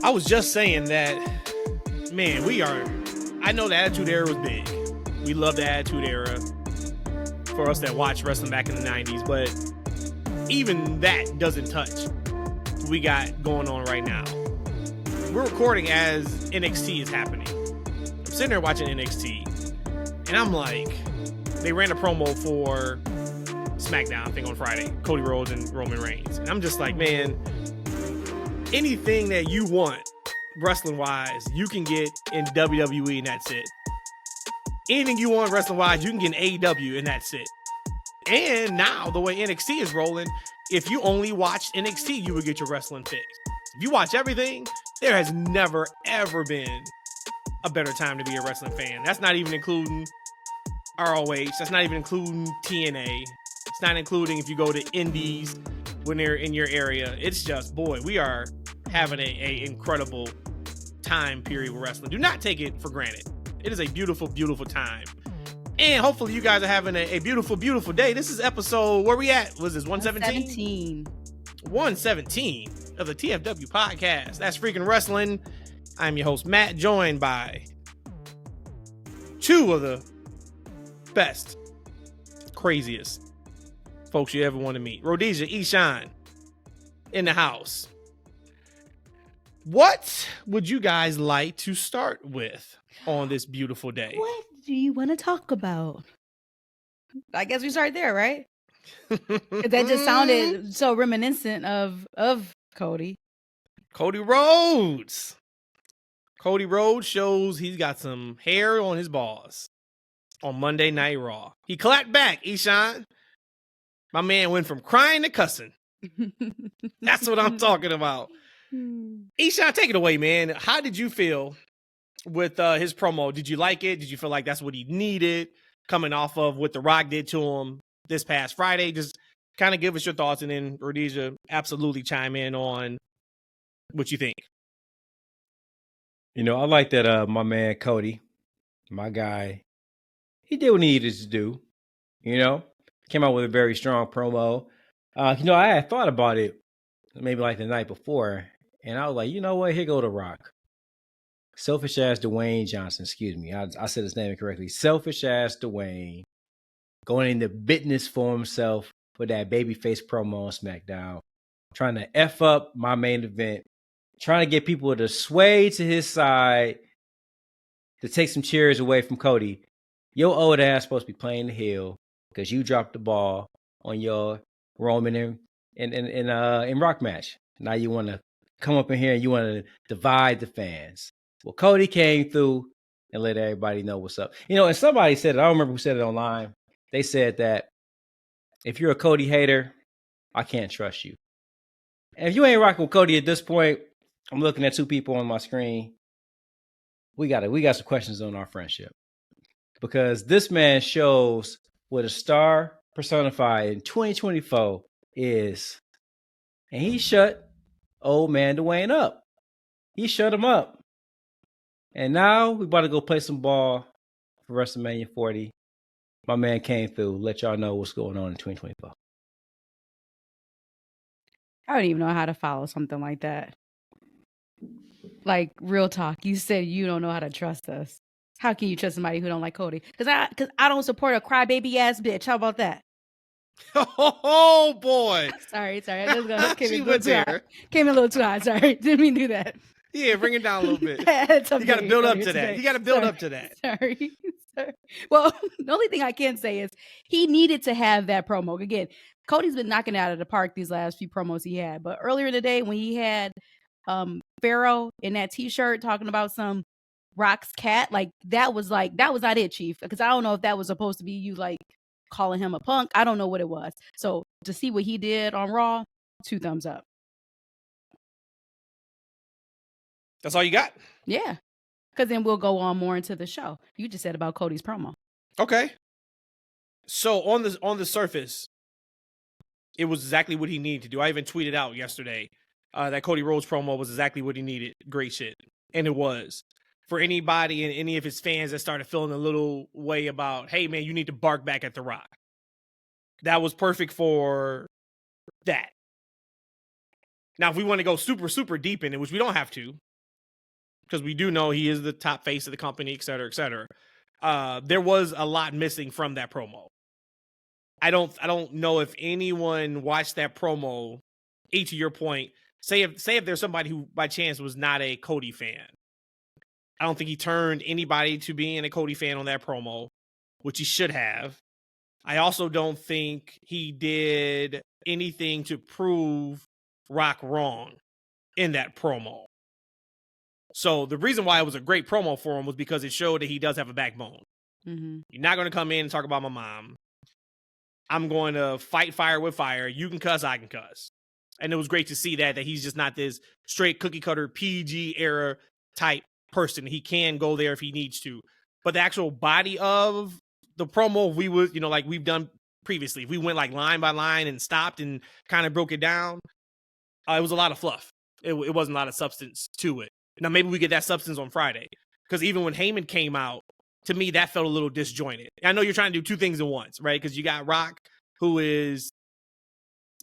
I was just saying that, man, I know the Attitude Era was big. We love the Attitude Era for us that watched wrestling back in the 90s, but even that doesn't touch what we got going on right now. We're recording as NXT is happening. I'm sitting there watching NXT, and I'm like, they ran a promo for SmackDown, I think on Friday, Cody Rhodes and Roman Reigns. And I'm just like, man, anything that you want wrestling-wise, you can get in WWE, and that's it. Anything you want wrestling-wise, you can get in AEW, and that's it. And now, the way NXT is rolling, if you only watched NXT, you would get your wrestling fix. If you watch everything, there has never, ever been a better time to be a wrestling fan. That's not even including ROH. That's not even including TNA. It's not including if you go to Indies when they're in your area. It's just, boy, we are having a incredible time period with wrestling. Do not take it for granted. It is a beautiful, beautiful time. And hopefully you guys are having a beautiful, beautiful day. This is episode, where we at? Was this 117? 117 of the TFW podcast. That's Freakin' Wrestling. I'm your host, Matt, joined by two of the best, craziest folks you ever want to meet. Rhodesia, Eshaun in the house. What would you guys like to start with on this beautiful day? What do you want to talk about? I guess we start there, right? That just sounded so reminiscent of Cody. Cody Rhodes. Cody Rhodes shows he's got some hair on his balls on Monday Night Raw. He clapped back, Eshaun. My man went from crying to cussing. That's what I'm talking about. Eshaun, take it away, man. How did you feel with his promo? Did you like it? Did you feel like that's what he needed coming off of what The Rock did to him this past Friday? Just kind of give us your thoughts, and then Rhodesia, absolutely chime in on what you think. You know, I like that my man Cody, my guy, he did what he needed to do. You know, came out with a very strong promo. I had thought about it maybe like the night before, and I was like, you know what? Here go The Rock. Selfish ass Dwayne Johnson, excuse me. I said his name incorrectly. Selfish ass Dwayne going into business for himself for that babyface promo on SmackDown, trying to F up my main event, trying to get people to sway to his side to take some cheers away from Cody. Your old ass supposed to be playing the heel because you dropped the ball on your Roman in Rock match. Now you want to come up in here and you want to divide the fans. Well, Cody came through and let everybody know what's up. You know, and somebody said it. I don't remember who said it online. They said that if you're a Cody hater, I can't trust you. And if you ain't rocking with Cody at this point, I'm looking at two people on my screen. We got some questions on our friendship. Because this man shows what a star personified in 2024 is. And he shut old man Dwayne up. He shut him up. And now we about to go play some ball for WrestleMania 40. My man came through. Let y'all know what's going on in 2024. I don't even know how to follow something like that. Like, real talk. You said you don't know how to trust us. How can you trust somebody who don't like Cody? Because I don't support a crybaby ass bitch. How about that? Oh boy! Sorry. I just got She went there. Came in a little too high. Sorry, didn't mean to do that. Yeah, bring it down a little bit. You got to build up to that. You got to build up to that. Sorry. Well, the only thing I can say is he needed to have that promo. Again, Cody's been knocking it out of the park these last few promos he had. But earlier in the day when he had Pharaoh in that T-shirt talking about some Rock's cat, that was not it, Chief. Because I don't know if that was supposed to be you calling him a punk. I don't know what it was. So to see what he did on Raw, 2 thumbs up. That's all you got? Yeah. Because then we'll go on more into the show. You just said about Cody's promo. Okay. So on the surface, it was exactly what he needed to do. I even tweeted out yesterday that Cody Rhodes promo was exactly what he needed. Great shit. And it was. For anybody and any of his fans that started feeling a little way about, hey, man, you need to bark back at The Rock. That was perfect for that. Now, if we want to go super, super deep in it, which we don't have to, because we do know he is the top face of the company, et cetera, et cetera. There was a lot missing from that promo. I don't know if anyone watched that promo. To your point, say if there's somebody who by chance was not a Cody fan, I don't think he turned anybody to being a Cody fan on that promo, which he should have. I also don't think he did anything to prove Rock wrong in that promo. So the reason why it was a great promo for him was because it showed that he does have a backbone. Mm-hmm. You're not going to come in and talk about my mom. I'm going to fight fire with fire. You can cuss, I can cuss. And it was great to see that he's just not this straight cookie cutter PG era type person. He can go there if he needs to. But the actual body of the promo, we would, like we've done previously, if we went like line by line and stopped and kind of broke it down, it was a lot of fluff. It wasn't a lot of substance to it. Now, maybe we get that substance on Friday. Because even when Heyman came out, to me, that felt a little disjointed. I know you're trying to do two things at once, right? Because you got Rock, who is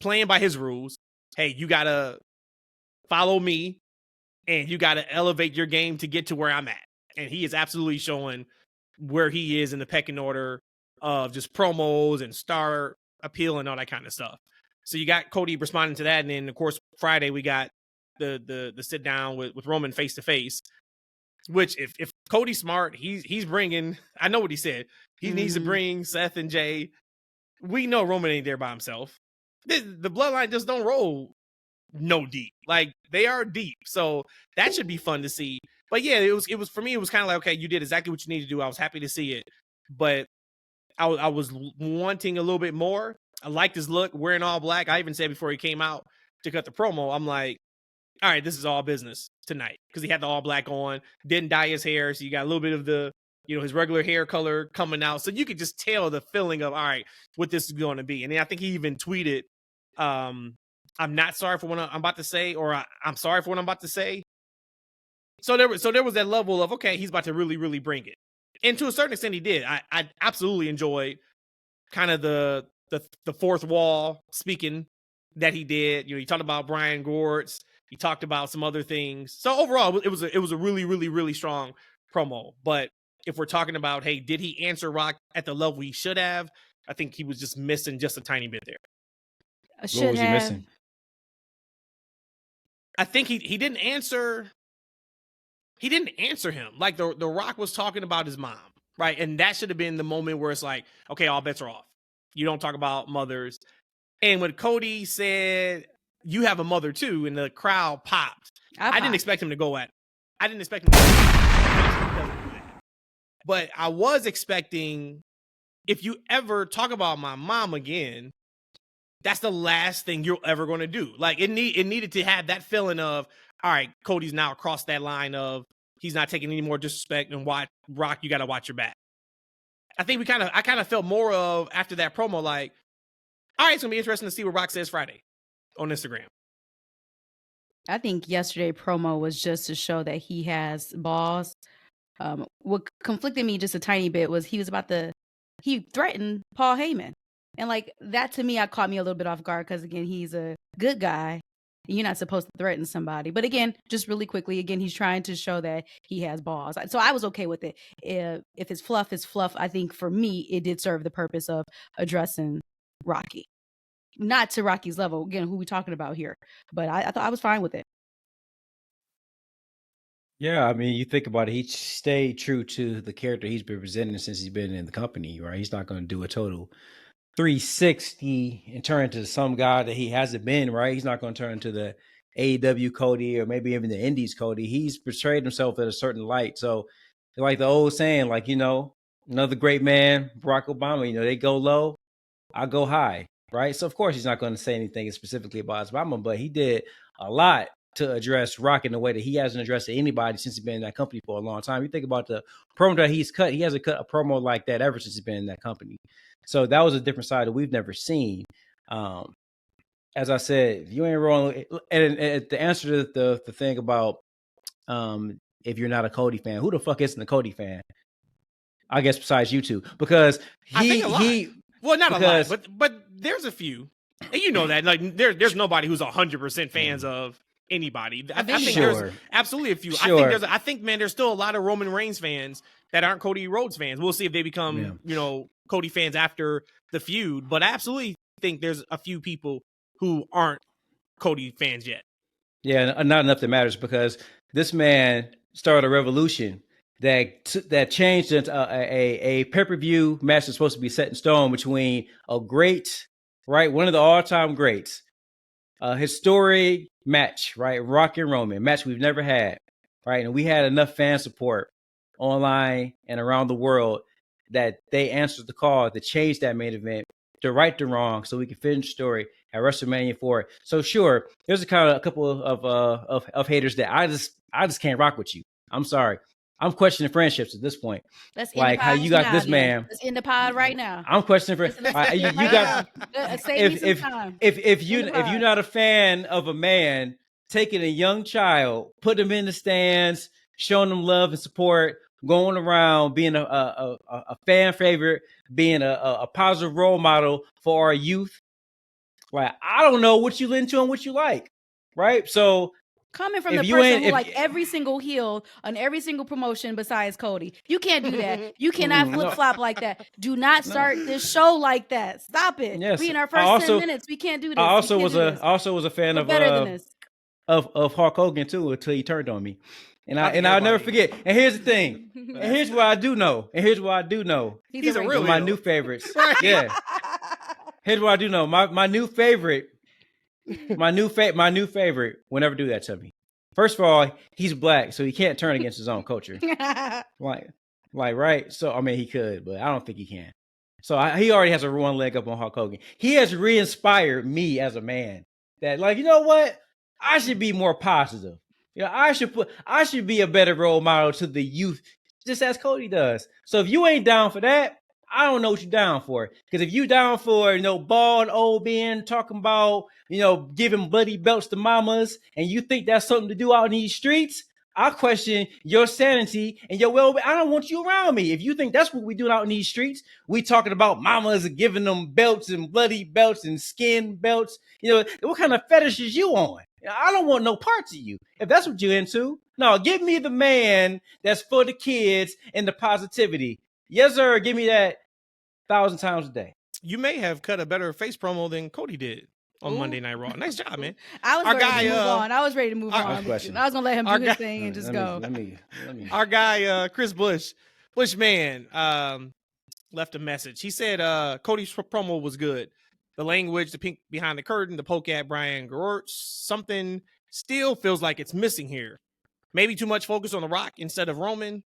playing by his rules. Hey, you got to follow me, and you got to elevate your game to get to where I'm at. And he is absolutely showing where he is in the pecking order of just promos and star appeal and all that kind of stuff. So you got Cody responding to that. And then, of course, Friday, we got the sit down with Roman face to face, which if Cody's smart, he's bringing, I know what he said. He needs to bring Seth and Jey. We know Roman ain't there by himself. The bloodline just don't roll no deep. Like, they are deep. So that should be fun to see. But yeah, it was for me, it was kind of like, okay, you did exactly what you need to do. I was happy to see it. But I was wanting a little bit more. I liked his look, wearing all black. I even said before he came out to cut the promo, I'm like, all right, this is all business tonight. Because he had the all black on, didn't dye his hair. So you got a little bit of the, his regular hair color coming out. So you could just tell the feeling of, all right, what this is going to be. And then I think he even tweeted, I'm not sorry for what I'm about to say, or I'm sorry for what I'm about to say. So there was that level of, okay, he's about to really, really bring it. And to a certain extent, he did. I absolutely enjoyed kind of the fourth wall speaking that he did. He talked about Brian Gord's. He talked about some other things. So overall, it was a really, really, really strong promo. But if we're talking about, hey, did he answer Rock at the level he should have? I think he was just missing just a tiny bit there. What was he missing? I think he didn't answer. He didn't answer him. Like the Rock was talking about his mom, right? And that should have been the moment where it's like, okay, all bets are off. You don't talk about mothers. And when Cody said, you have a mother too, and the crowd popped. I didn't expect him to go at. I didn't expect him to go at. But I was expecting, if you ever talk about my mom again, that's the last thing you're ever going to do. Like it needed to have that feeling of, all right, Cody's now across that line of he's not taking any more disrespect, and watch Rock, you got to watch your back. I think I kind of felt more of after that promo, like, all right, it's going to be interesting to see what Rock says Friday on Instagram. I think yesterday promo was just to show that he has balls. What conflicted me just a tiny bit was he threatened Paul Heyman. And like that to me, caught me a little bit off guard because again, he's a good guy. And you're not supposed to threaten somebody. But again, just really quickly, again, he's trying to show that he has balls. So I was okay with it. If it's fluff, it's fluff. I think for me, it did serve the purpose of addressing Rocky. Not to Rocky's level, again, who we talking about here. But I thought I was fine with it. Yeah, I mean, you think about it, he stayed true to the character he's been presenting since he's been in the company, right? He's not going to do a total 360 and turn into some guy that he hasn't been, right? He's not going to turn into the AEW Cody or maybe even the Indies Cody. He's portrayed himself at a certain light. So like the old saying, like, another great man, Barack Obama, they go low, I go high, right? So of course he's not going to say anything specifically about Obama, but he did a lot to address Rock in a way that he hasn't addressed anybody since he's been in that company for a long time. You think about the promo that he's cut, he hasn't cut a promo like that ever since he's been in that company. So that was a different side that we've never seen. As I said, if you ain't wrong, and the answer to the thing about if you're not a Cody fan, who the fuck isn't a Cody fan? I guess besides you two, because not a lot, but there's a few, and you know that like there's nobody who's 100% fans of anybody. I Of think anybody. there's absolutely a few. Sure. I think, man, there's still a lot of Roman Reigns fans that aren't Cody Rhodes fans. We'll see if they become, Cody fans after the feud. But I absolutely think there's a few people who aren't Cody fans yet. Yeah, not enough that matters, because this man started a revolution that changed into a pay-per-view match that's supposed to be set in stone between a great, right, one of the all-time greats, historic match, right, Rock and Roman, match we've never had, right, and we had enough fan support online and around the world that they answered the call to change that main event, to right the wrong, so we can finish the story at WrestleMania 4. So sure, there's a couple of haters that I just can't rock with you. I'm sorry. I'm questioning friendships at this point. Let's like how you got this man. Let's end the pod right now. I'm questioning friendships. You got save me some time. If you're not a fan of a man taking a young child, putting him in the stands, showing them love and support, going around being a fan favorite, being a positive role model for our youth. Like, I don't know what you into and what you like, right? So coming from the person who like every single heel on every single promotion besides Cody, you can't do that. You cannot flip flop like that. Do not start this show like that. Stop it. Yes. We in our first 10 minutes. We can't do this. I also was a fan of Hulk Hogan too, until he turned on me. And I'll never forget. And here's the thing. And here's what I do know. He's a real my new favorites. Yeah. Here's what I do know. My new favorite will never do that to me. First of all, he's black, so he can't turn against his own culture. like right. So I mean, he could, but I don't think he can. So he already has a one leg up on Hulk Hogan. He has re-inspired me as a man. That, like, you know what? I should be more positive. You know, I should be a better role model to the youth, just as Cody does. So if you ain't down for that, I don't know what you're down for. Because if you down for, bald old men talking about, giving bloody belts to mamas, and you think that's something to do out in these streets, I question your sanity and your well-being. I don't want you around me. If you think that's what we do out in these streets, we talking about mamas and giving them belts and bloody belts and skin belts. What kind of fetish is you on? I don't want no parts of you. If that's what you're into, no, give me the man that's for the kids and the positivity. Yes, sir. Give me that 1,000 times a day. You may have cut a better face promo than Cody did on Monday Night Raw. Nice job, man. I was ready to move on. I was ready to move on. I was going to let him do his thing and just go. Let me. Our guy, Chris Bushman, left a message. He said Cody's promo was good. The language, the pink behind the curtain, the poke at Brian Gertz, something still feels like it's missing here. Maybe too much focus on The Rock instead of Roman.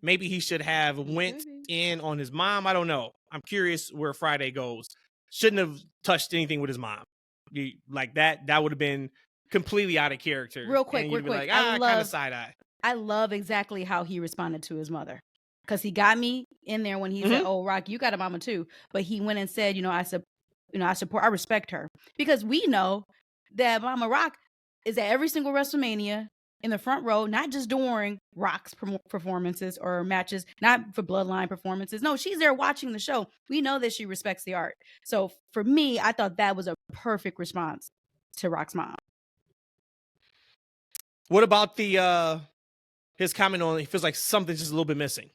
Maybe he should have went in on his mom. I don't know. I'm curious where Friday goes. Shouldn't have touched anything with his mom. Like that would have been completely out of character. Real quick. Like, kind of side eye. I love exactly how he responded to his mother. Because he got me in there when he said, "Oh, Rock, you got a mama too." But he went and said, I respect her. Because we know that Mama Rock is at every single WrestleMania in the front row, not just during Rock's performances or matches, not for Bloodline performances. No, she's there watching the show. We know that she respects the art. So for me, I thought that was a perfect response to Rock's mom. What about his comment on he feels like something's just a little bit missing?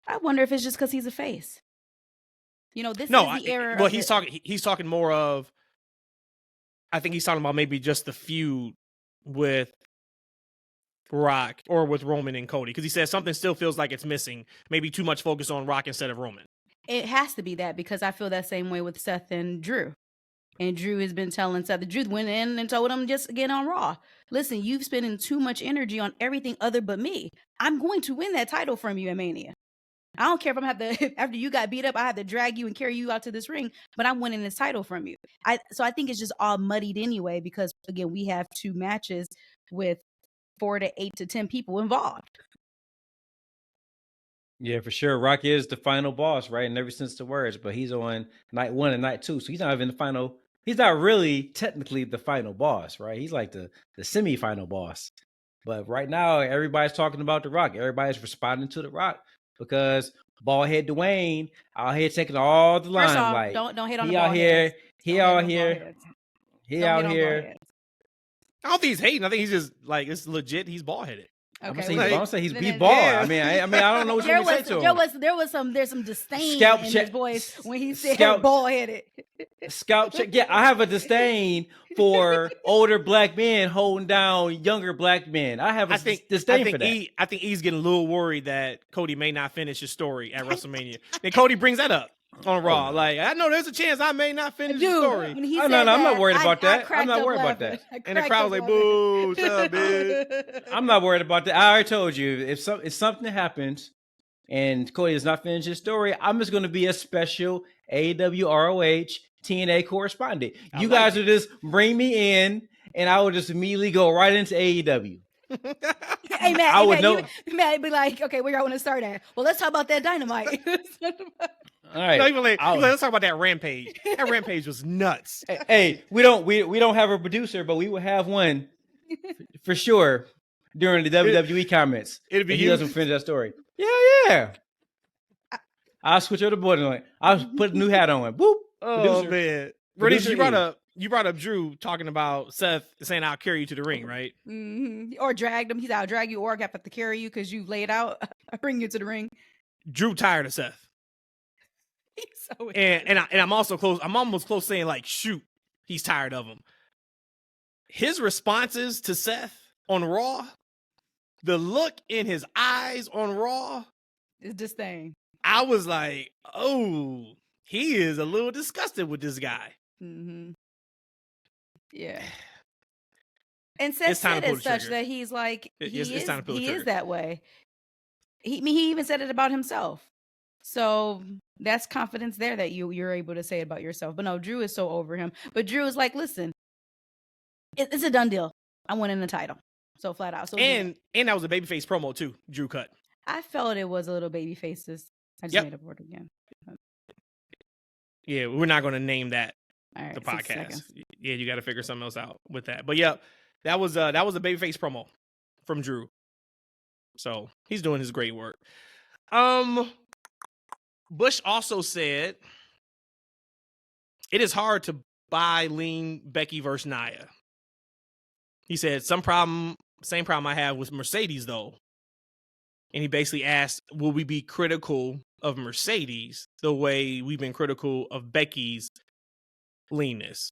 I wonder if it's just because he's a face. This is the era. Well, he's talking more of, I think he's talking about maybe just the feud with Rock or with Roman and Cody, because he says something still feels like it's missing. Maybe too much focus on Rock instead of Roman. It has to be that, because I feel that same way with Seth and Drew. And Drew has been telling Seth, the Drew went in and told him just again on Raw, listen, you've spending too much energy on everything other but me. I'm going to win that title from you at Mania. I don't care if after you got beat up, I have to drag you and carry you out to this ring, but I'm winning this title from you. So I think it's just all muddied anyway, because again, we have 2 matches with 4 to 8 to 10 people involved. Yeah, for sure. Rock is the final boss, right? In every sense of the words, but he's on night 1 and night 2. So he's not even the final. He's not really technically the final boss, right? He's like the semi-final boss. But right now, everybody's talking about The Rock. Everybody's responding to The Rock. Because ballhead Dwayne out here taking all the limelight. Don't hate on he the out here. He out here. He out here. I don't think he's hating. I think he's just like it's legit. He's bald headed. Okay, I'm gonna say he's bald. Yeah. I mean, I don't know what you want to say to him. There's some disdain Scalp in check- his voice when he said scalp- bald headed. Scalp check. Yeah, I have a disdain for older black men holding down younger black men. I have a disdain for that. I think he's getting a little worried that Cody may not finish his story at WrestleMania. And Cody brings that up on Raw. Like, I know there's a chance I may not finish the story. I'm not worried about that. I'm not worried about that. And the crowd was like, boo, shut up, bitch. I'm not worried about that. I already told you, if something happens and Cody does not finish his story, I'm just going to be a special AEW ROH TNA correspondent. You guys will just bring me in, and I will just immediately go right into AEW. Hey, Matt, Matt be like, okay, where y'all want to start at? Well, let's talk about that Dynamite. All right. Let's talk about that Rampage. That Rampage was nuts. Hey, we don't have a producer, but we will have one for sure during the WWE comments. It'll be if he you. doesn't finish that story. Yeah. I'll switch over the board and I'll put a new hat on. Boop. Oh Producer. man, Rhodesia, you brought up Drew talking about Seth saying I'll carry you to the ring, right? Mm-hmm. Or dragged him. He's I'll drag you, or I have to carry you because you laid out. I bring you to the ring. Drew tired of Seth. He's so and I'm also close. I'm almost close saying like, shoot, he's tired of him. His responses to Seth on Raw, the look in his eyes on Raw, is disdain. I was like, oh, he is a little disgusted with this guy. Mm-hmm. Yeah. And Seth said it such that he's like, he is that way. He even said it about himself. So that's confidence there that you're able to say it about yourself. But no, Drew is so over him. But Drew is like, listen, it's a done deal. I'm winning the title. So flat out. So and that was a babyface promo too, Drew cut. I felt it was a little baby faces. I just made up word again. Yeah, we're not going to name that right, the podcast. Yeah, you got to figure something else out with that. But yeah, that was a babyface promo from Drew. So he's doing his great work. Bush also said it is hard to buy lean Becky versus Nia. He said same problem I have with Mercedes though. And he basically asked, will we be critical of Mercedes the way we've been critical of Becky's leanness?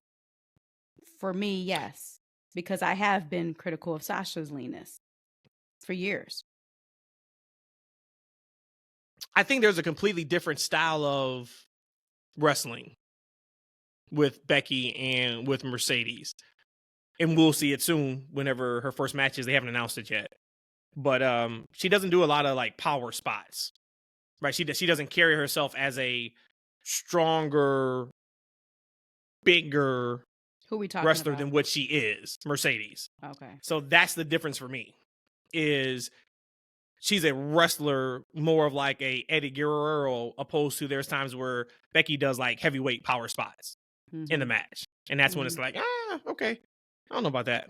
For me, yes. Because I have been critical of Sasha's leanness for years. I think there's a completely different style of wrestling with Becky and with Mercedes. And we'll see it soon whenever her first match is. They haven't announced it yet. But she doesn't do a lot of like power spots. Right? She doesn't carry herself as a stronger, bigger wrestler than what she is, Mercedes. Okay. So that's the difference for me. Is she's a wrestler more of like a Eddie Guerrero, opposed to there's times where Becky does like heavyweight power spots in the match. And that's when it's like, okay. I don't know about that.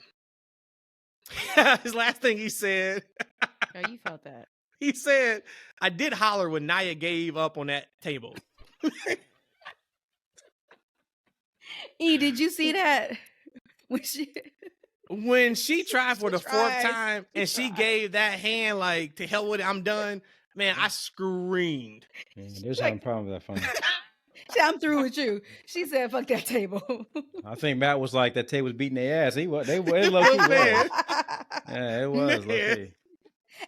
His last thing he said. Oh, you felt that. He said, I did holler when Nia gave up on that table. Did you see that? When she tried for the fourth time and she gave that hand like, to hell with it, I'm done. Man, I screamed. Man, there's no problem with that phone. I'm through with you. She said, fuck that table. I think Matt was like, that table was beating their ass. They low-key was. Yeah, it was low-key.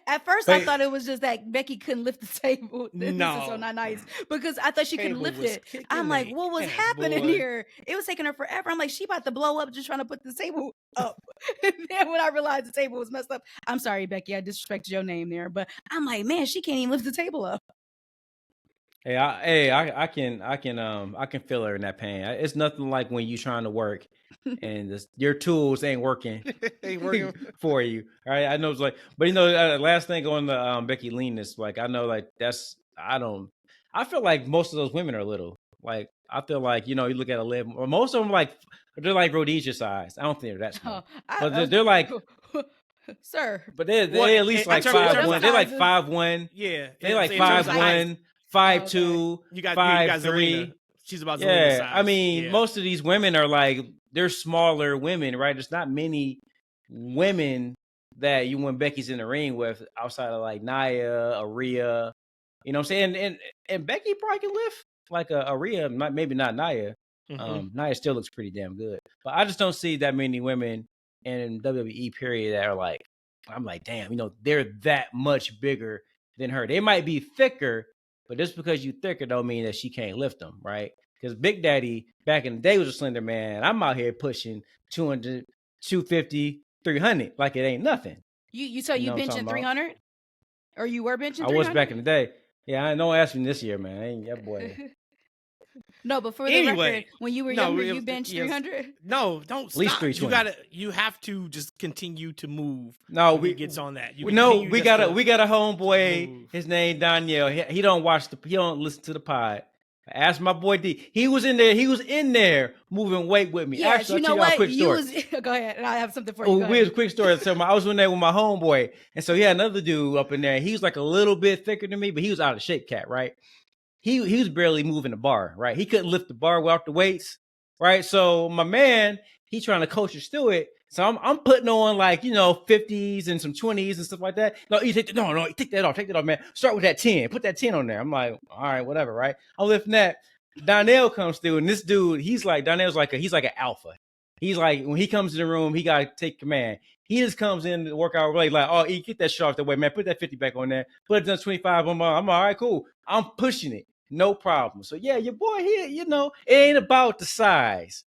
At first, I thought it was just that Becky couldn't lift the table. This is so not nice. Because I thought she couldn't lift it. I'm like, what was happening here? It was taking her forever. I'm like, she about to blow up just trying to put the table up. And then when I realized the table was messed up, I'm sorry, Becky, I disrespected your name there. But I'm like, man, she can't even lift the table up. I can feel her in that pain. It's nothing like when you trying to work and your tools ain't working for you. All right, I know it's like, but last thing on the Becky leanness, like I know like I feel like most of those women are little. Like I feel like you look at Liv, or most of them they're like Rhodesia size. I don't think they're that small, but they're like. Sir, but they're at least like 5'1". They're like 5'1". Yeah, they like 5'1". 5'2", you got 5'3". She's about size. I mean, most of these women are like they're smaller women, right? There's not many women that you when Becky's in the ring with outside of like Nia, Rhea. You know what I'm saying? And Becky probably can lift like a Rhea, maybe not Nia. Nia still looks pretty damn good. But I just don't see that many women in WWE period that are like, I'm like, damn, they're that much bigger than her. They might be thicker, but just because you thicker don't mean that she can't lift them, right? Because Big Daddy back in the day was a slender man. I'm out here pushing 200, 250, 300 like it ain't nothing. You benching 300? Or you were benching 300? I was back in the day. Yeah, I don't ask me this year, man. I ain't that boy. No, but for the record, when you were younger, you benched 300? No, don't at least 320. You have to just continue to move. No, we gets on that. We got a homeboy. Move. His name Danielle. He don't listen to the pod. Ask my boy D. He was in there moving weight with me. Yes, actually, I'll tell you a quick story. Go ahead, and I have something for you. We have a quick story. So I was in there with my homeboy, and so he had another dude up in there. He was like a little bit thicker than me, but he was out of shape, cat, right? He was barely moving the bar, right? He couldn't lift the bar without the weights, right? So my man, he trying to coach us through it. So I'm putting on like 50s and some 20s and stuff like that. No, take that off, man. Start with that 10. Put that 10 on there. I'm like, all right, whatever, right? I'm lifting that. Donnell comes through, and this dude, he's like an alpha. He's like, when he comes in the room, he gotta take command. He just comes in the workout like, oh, E, get that shit off the way, man. Put that 50 back on there. Put it on 25. I'm all right, cool. I'm pushing it. No problem. So yeah, your boy here, it ain't about the size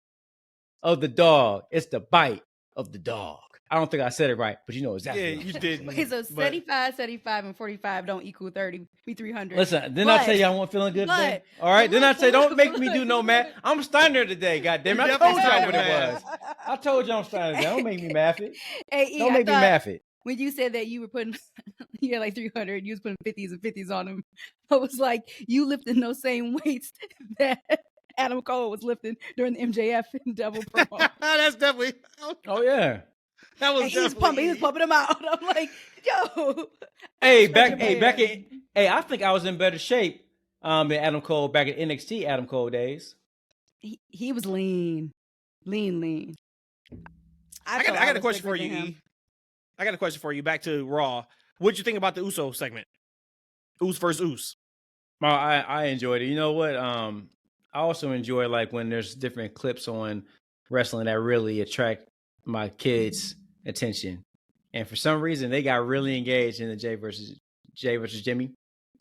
of the dog. It's the bite of the dog. I don't think I said it right, but you know exactly. Yeah, you did. Okay, so 75, and 45 don't equal 30, be 300. Listen, didn't I tell you I wasn't feeling good today? All right, then I say don't make me do no math. I'm Steiner today, goddamn it. I told y'all what it was. I told you I'm Steiner today. Don't make me math it. Hey, don't make me math it. When you said that you were putting, you had like 300, you was putting 50s and 50s on them. I was like, you lifting those same weights that Adam Cole was lifting during the MJF and double promo. That's definitely. Oh yeah, that was. He was pumping them out. I'm like, yo. Hey, I think I was in better shape than Adam Cole back in NXT Adam Cole days. He was lean. I got a question for you, E. I got a question for you. Back to Raw. What'd you think about the Uso segment? Uso versus Uso. I enjoyed it. You know what? I also enjoy like when there's different clips on wrestling that really attract my kids' attention. And for some reason, they got really engaged in the Jey versus Jimmy.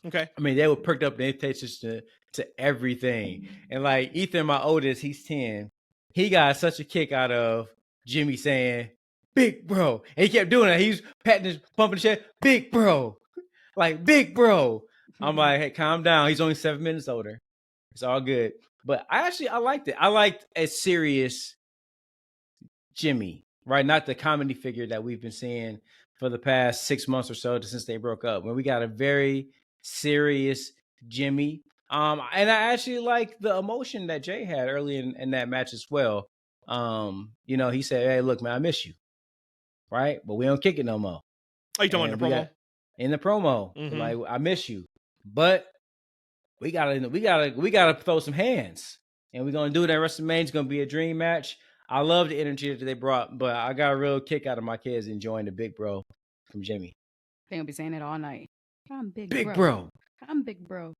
Okay. I mean, they were perked up their attention to everything. And like Ethan, my oldest, he's 10. He got such a kick out of Jimmy saying, "Big bro." And he kept doing it. He's pumping his chest, "Big bro." Like, "Big bro." I'm like, hey, calm down. He's only 7 minutes older. It's all good. But I liked it. I liked a serious Jimmy, right? Not the comedy figure that we've been seeing for the past 6 months or so since they broke up. When we got a very serious Jimmy. And I actually like the emotion that Jey had early in that match as well. He said, "Hey, look, man, I miss you." Right? But we don't kick it no more. Oh, you talking about in the promo? Mm-hmm. Like, I miss you. But we gotta throw some hands. And we're gonna do it at WrestleMania. It's gonna be a dream match. I love the energy that they brought, but I got a real kick out of my kids enjoying the big bro from Jimmy. They're gonna be saying it all night. I'm big bro. I'm big bro.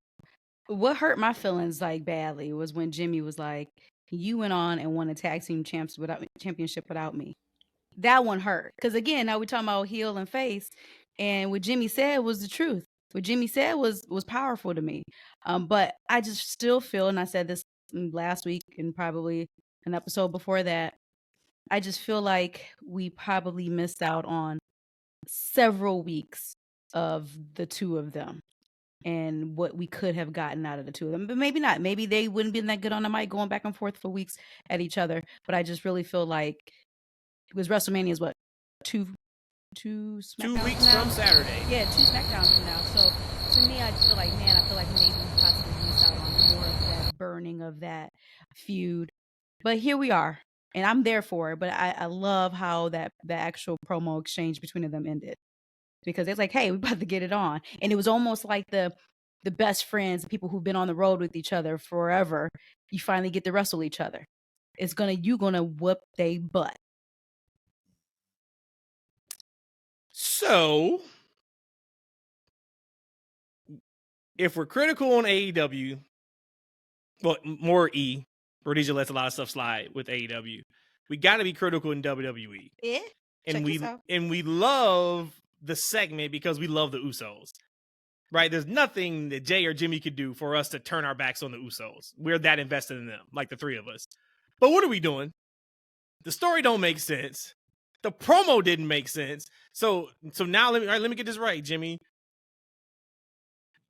What hurt my feelings like badly was when Jimmy was like, "You went on and won a tag team championship without me." That one hurt. Because again, now we're talking about heel and face. And what Jimmy said was the truth. What Jimmy said was powerful to me. But I just still feel, and I said this last week and probably an episode before that, I just feel like we probably missed out on several weeks of the two of them and what we could have gotten out of the two of them. But maybe not. Maybe they wouldn't be that good on the mic going back and forth for weeks at each other. But I just really feel like because WrestleMania is what, two SmackDowns 2 weeks now? from Saturday. Yeah, 2 SmackDowns from now. So to me, I just feel like, man, I feel like maybe we possibly missed out on more of that burning of that feud. But here we are, and I'm there for it. But I love how the actual promo exchange between them ended, because it's like, hey, we're about to get it on, and it was almost like the best friends, the people who've been on the road with each other forever. You finally get to wrestle each other. You gonna whoop they butt. So, if we're critical on AEW, well, more E, Rhodesia lets a lot of stuff slide with AEW. We got to be critical in WWE. Yeah. And we love the segment because we love the Usos. Right? There's nothing that Jey or Jimmy could do for us to turn our backs on the Usos. We're that invested in them, like the three of us. But what are we doing? The story don't make sense. The promo didn't make sense. So now let me get this right, Jimmy.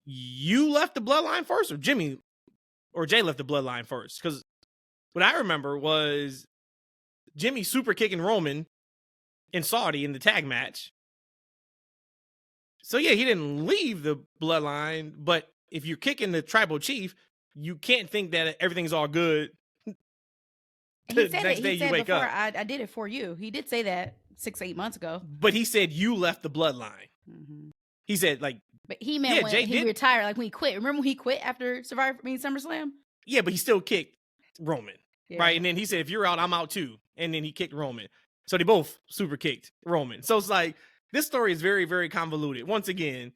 You left the bloodline first, or Jimmy or Jey left the bloodline first? Because what I remember was Jimmy super kicking Roman in Saudi in the tag match. So yeah, he didn't leave the bloodline, but if you're kicking the tribal chief, you can't think that everything's all good. He said before, I did it for you. He did say that 6-8 months ago. But he said you left the bloodline. Mm-hmm. He said but he meant when he retired, like when he quit. Remember when he quit after SummerSlam? Yeah, but he still kicked Roman, yeah. Right? And then he said, if you're out, I'm out too. And then he kicked Roman. So they both super kicked Roman. So it's like, this story is very, very convoluted. Once again,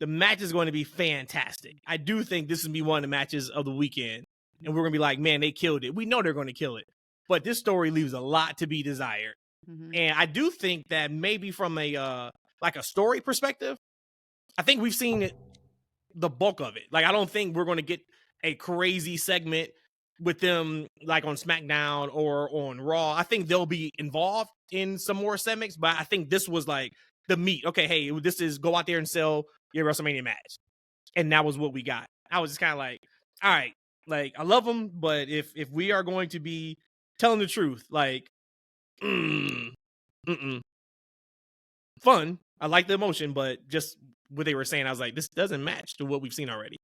the match is going to be fantastic. I do think this is going to be one of the matches of the weekend. And we're going to be like, man, they killed it. We know they're going to kill it. But this story leaves a lot to be desired. Mm-hmm. And I do think that maybe from a story perspective, I think we've seen the bulk of it. Like, I don't think we're going to get a crazy segment with them like on SmackDown or on Raw. I think they'll be involved in some more segments, but I think this was like the meat. Okay, hey, this is go out there and sell your WrestleMania match. And that was what we got. I was just kind of like, all right, like, I love them, but if we are going to be telling the truth, like, fun. I like the emotion, but just what they were saying, I was like, this doesn't match to what we've seen already.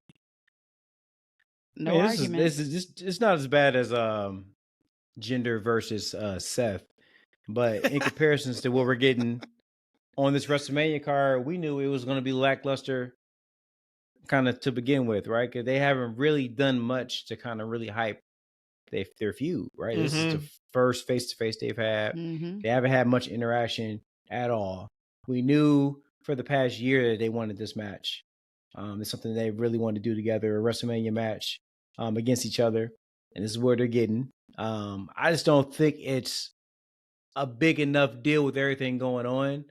No argument. It's not as bad as Jinder versus Seth, but in comparisons to what we're getting on this WrestleMania card, we knew it was going to be lackluster kind of to begin with, right? Because they haven't really done much to kind of really hype their feud, right? Mm-hmm. This is the first face-to-face they've had. Mm-hmm. They haven't had much interaction at all. We knew for the past year that they wanted this match. It's something they really want to do together, a WrestleMania match against each other. And this is where they're getting. I just don't think it's a big enough deal with everything going on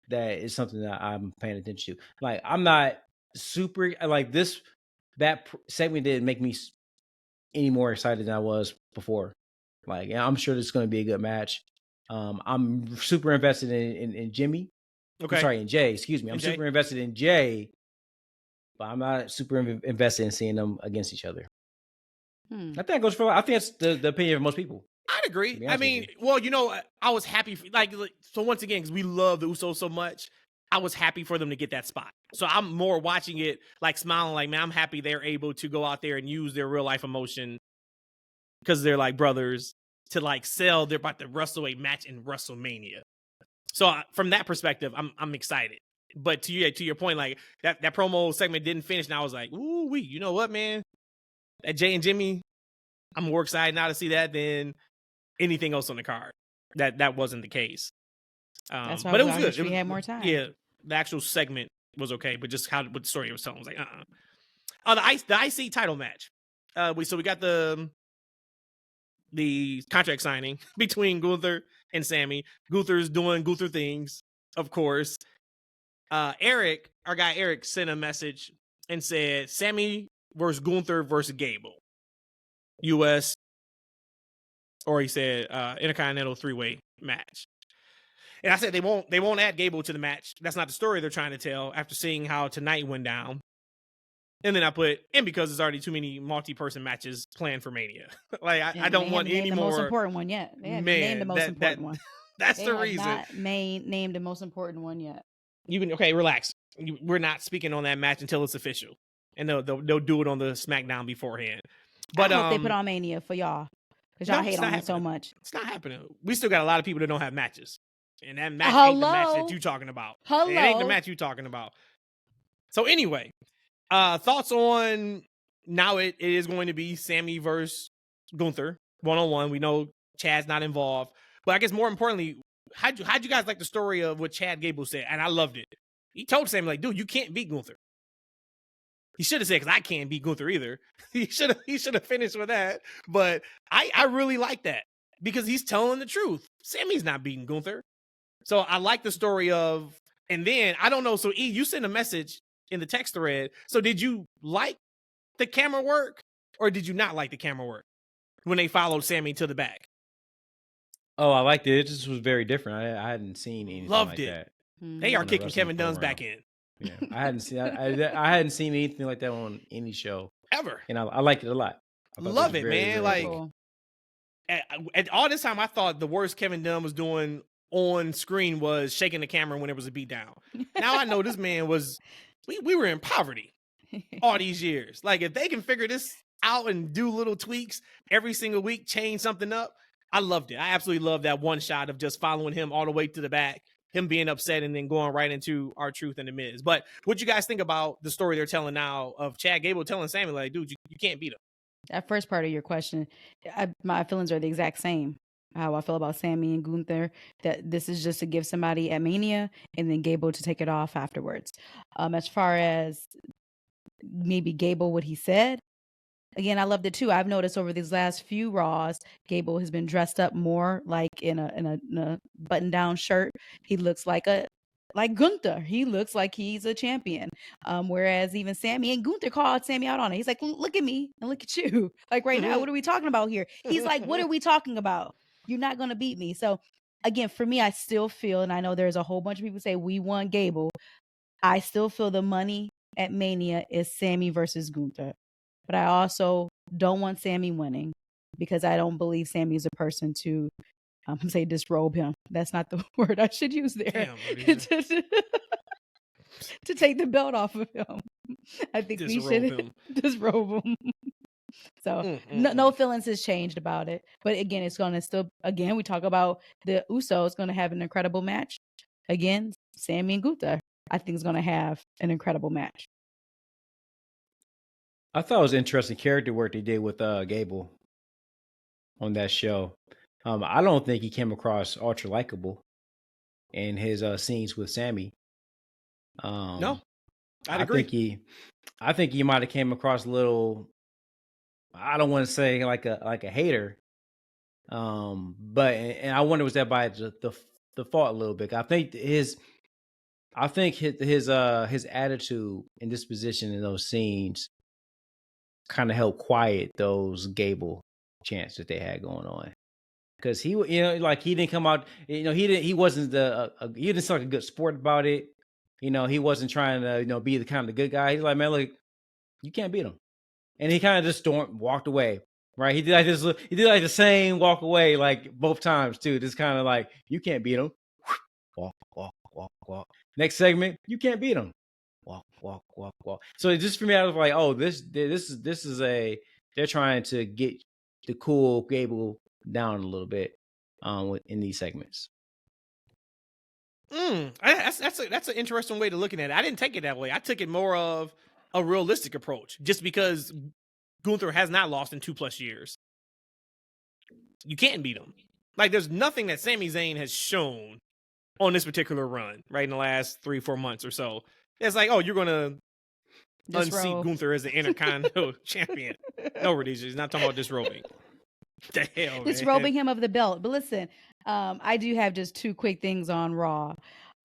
that it's something that I'm paying attention to. Like, I'm not super, like that segment didn't make me any more excited than I was before. Like, I'm sure this is going to be a good match. I'm super invested in Jimmy. Okay. I'm sorry, in Jey, excuse me. I'm super invested in Jey, but I'm not super invested in seeing them against each other. I think it goes for, I think that's the opinion of most people. I'd agree. I mean, well, I was happy so once again, because we love the Usos so much, I was happy for them to get that spot. So I'm more watching it like smiling, like, man, I'm happy they're able to go out there and use their real life emotion because they're like brothers to like sell. They're about to wrestle a match in WrestleMania. So from that perspective, I'm excited. But to your point, like that promo segment didn't finish, and I was like, ooh, you know what, man? That Jey and Jimmy, I'm more excited now to see that than anything else on the card. That wasn't the case. That's why but it was good. We had more time. Yeah, the actual segment was okay, but just what the story was telling was like, the IC title match. We got the contract signing between Gunther and Sami. Gunther's doing Gunther things, of course. Eric, our guy Eric, sent a message and said Sami versus Gunther versus Gable, US, or he said Intercontinental 3-way match. And I said they won't add Gable to the match. That's not the story they're trying to tell after seeing how tonight went down. And then I put, and because there's already too many multi-person matches planned for Mania. Like, I don't want any more. The most important one yet. They haven't named the most important one. That's the reason. Not named the most important one yet. Okay, relax. We're not speaking on that match until it's official. And they'll do it on the SmackDown beforehand. But I hope they put on Mania for y'all. Because y'all hate on it so much. It's not happening. We still got a lot of people that don't have matches. And that match ain't the match that you're talking about. It ain't the match you're talking about. So anyway, thoughts on now it is going to be Sami versus Gunther 1-on-1. We know Chad's not involved. But I guess more importantly, how'd you guys like the story of what Chade Gable said? And I loved it. He told Sami, like, dude, you can't beat Gunther. He should have said, because I can't beat Gunther either. He should have finished with that. But I really like that because he's telling the truth. Sami's not beating Gunther. So I like the story of, and then I don't know. So E, you sent a message in the text thread. So did you like the camera work or did you not like the camera work when they followed Sami to the back? Oh, I liked it. It just was very different. I hadn't seen anything Loved like it. that. They are on the kicking wrestling Kevin Dunn's program. back in. Yeah, I hadn't seen. I hadn't seen anything like that on any show Ever. and I liked it a lot. I thought Love was it, very, man. very Like, cool. at all this time, I thought the worst Kevin Dunn was doing on screen was shaking the camera when it was a beatdown. Now I know this man was, we were in poverty all these years. Like, if they can figure this out and do little tweaks every single week, change something up, I loved it. I absolutely loved that one shot of just following him all the way to the back, him being upset and then going right into R-Truth and The Miz. But what you guys think about the story they're telling now of Chade Gable telling Sami, like, dude, you can't beat him? That first part of your question, my feelings are the exact same. How I feel about Sami and Gunther, that this is just to give somebody at Mania and then Gable to take it off afterwards. As far as maybe Gable, what he said, again, I loved it too. I've noticed over these last few Raws, Gable has been dressed up more like in a button-down shirt. He looks like Gunther. He looks like he's a champion. Whereas even Sami and Gunther called Sami out on it. He's like, look at me and look at you. Like right now, what are we talking about here? He's like, what are we talking about? You're not going to beat me. So again, for me, I still feel, and I know there's a whole bunch of people say we want Gable. I still feel the money at Mania is Sami versus Gunther. But I also don't want Sami winning because I don't believe Sami is a person to say disrobe him. That's not the word I should use there. Damn, to take the belt off of him. I think we should disrobe him. So no feelings has changed about it. But again, it's going to still, again, we talk about the Usos going to have an incredible match. Again, Sami and Gunther, I think is going to have an incredible match. I thought it was interesting character work they did with Gable on that show. I don't think he came across ultra likable in his scenes with Sami. No, I'd agree. I think he might have came across a little. I don't want to say like a hater, but and I wonder was that by the fault a little bit. I think his attitude and disposition in those scenes kind of helped quiet those Gable chants that they had going on. Because he didn't come out, he wasn't he didn't sound like a good sport about it. He wasn't trying to, be the kind of the good guy. He's like, man, look, you can't beat him. And he kind of just walked away, right? He did like this. He did like the same walk away, like both times too. Just kind of like, you can't beat him. Walk, walk, walk, walk. Next segment, you can't beat him. Walk, walk, walk, walk. So just for me, I was like, oh, this is they're trying to get the cool Gable down a little bit in these segments. That's an interesting way to looking at it. I didn't take it that way. I took it more of a realistic approach, just because Gunther has not lost in 2+ years. You can't beat him. Like, there's nothing that Sami Zayn has shown on this particular run, right, in the last 3-4 months or so. It's like, oh, you're gonna unseat Gunther as the Intercontinental champion. No, Rhodesia, he's not talking about disrobing. The hell, disrobing him of the belt. But listen, I do have just 2 quick things on Raw.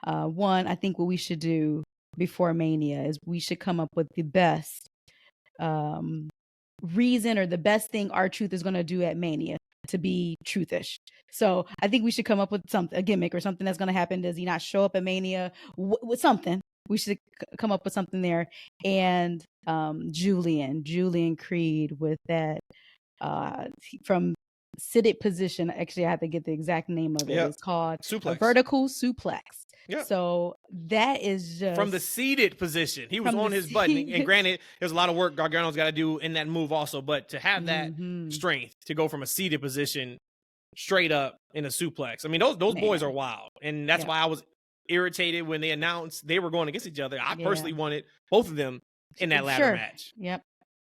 One, I think what we should do before Mania is we should come up with the best reason or the best thing R-Truth is going to do at Mania to be truthish. So I think we should come up with a gimmick or something that's going to happen. Does he not show up at Mania with something? We should come up with something there. And Julian Creed with that from seated position. Actually, I have to get the exact name of it. Yep. It's called suplex. A vertical suplex. Yep. So that is just from the seated position. He was on his button, and granted, there's a lot of work Gargano's got to do in that move also. But to have that strength to go from a seated position straight up in a suplex, I mean, those boys are wild, and that's why I was irritated when they announced they were going against each other. I personally wanted both of them in that ladder match. Yep,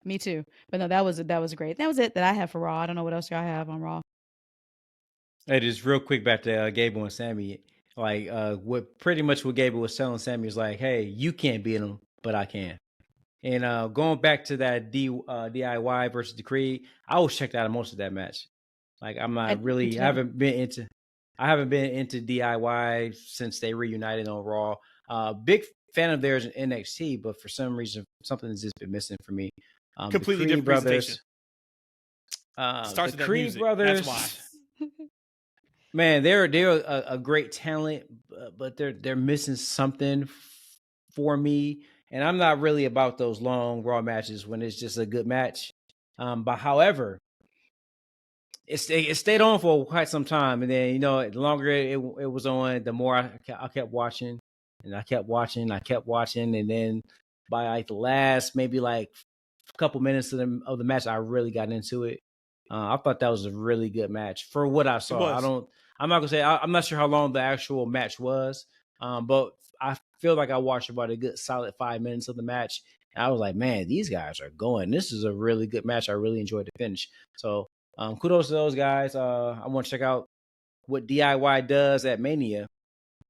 me too. But no, that was great. That was it that I have for Raw. I don't know what else y'all have on Raw. Hey, just real quick back to Gable and Sammy. Like, what Gable was telling Sammy is like, hey, you can't beat him, but I can. And going back to that DIY versus the Creed, I was checked out of most of that match. Like, I'm not really, I haven't been into DIY since they reunited on Raw. Big fan of theirs in NXT, but for some reason, something has just been missing for me. Completely the Creed different brothers. Starts The with that Creed music. brothers. That's why. Man, they're a great talent, but they're missing something for me. And I'm not really about those long Raw matches when it's just a good match. But however, it stayed on for quite some time, and then the longer it was on, the more I kept watching, and I kept watching, and then by like the last maybe like a couple minutes of the match, I really got into it. I thought that was a really good match for what I saw. I'm not gonna say I'm not sure how long the actual match was, but I feel like I watched about a good solid 5 minutes of the match. And I was like, man, these guys are going. This is a really good match. I really enjoyed the finish. So kudos to those guys. I want to check out what DIY does at Mania.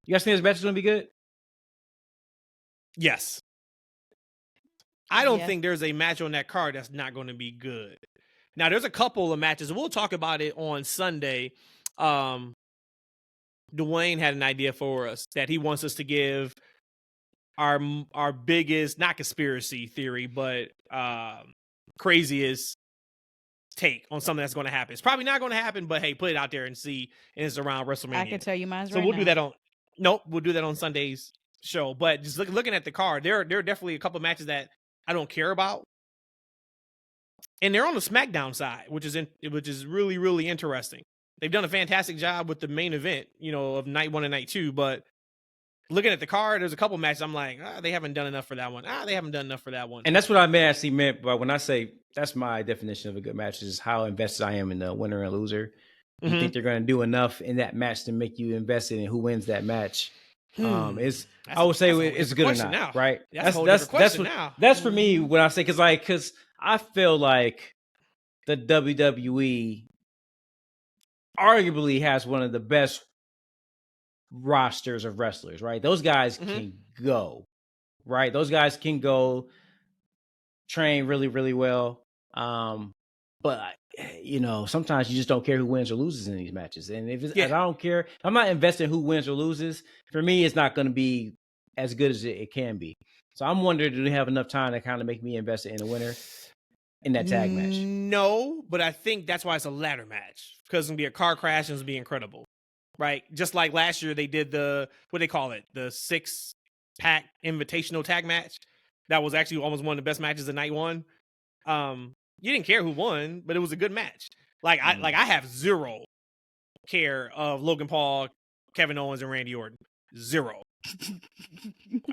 You guys think this match is gonna be good? Yes. I don't think there's a match on that card that's not going to be good. Now, there's a couple of matches. We'll talk about it on Sunday. Dwayne had an idea for us that he wants us to give our biggest, not conspiracy theory, but craziest take on something that's going to happen. It's probably not going to happen, but hey, put it out there and see. And it's around WrestleMania. I can tell you mine's so we'll do that on. Nope, we'll do that on Sunday's show. But just looking at the card, there are definitely a couple matches that I don't care about, and they're on the SmackDown side, which is really, really interesting. They've done a fantastic job with the main event, of night 1 and night 2. But looking at the card, there's a couple matches I'm like, they haven't done enough for that one. They haven't done enough for that one. And that's what I meant by when I say that's my definition of a good match is how invested I am in the winner and loser. You think they're going to do enough in that match to make you invested in who wins that match? I would say it's good or not, now. Right? That's for me when I say because I feel like the WWE arguably has one of the best rosters of wrestlers, right? Those guys can go, right? Those guys can go train really, really well. But sometimes you just don't care who wins or loses in these matches. And if I don't care, I'm not invested in who wins or loses. For me, it's not going to be as good as it can be. So I'm wondering, do they have enough time to kind of make me invested in the winner in that tag match? No, but I think that's why it's a ladder match, because it's going to be a car crash and it's going to be incredible, right? Just like last year they did the 6-pack invitational tag match. That was actually almost one of the best matches of night 1. You didn't care who won, but it was a good match. I have zero care of Logan Paul, Kevin Owens, and Randy Orton. Zero.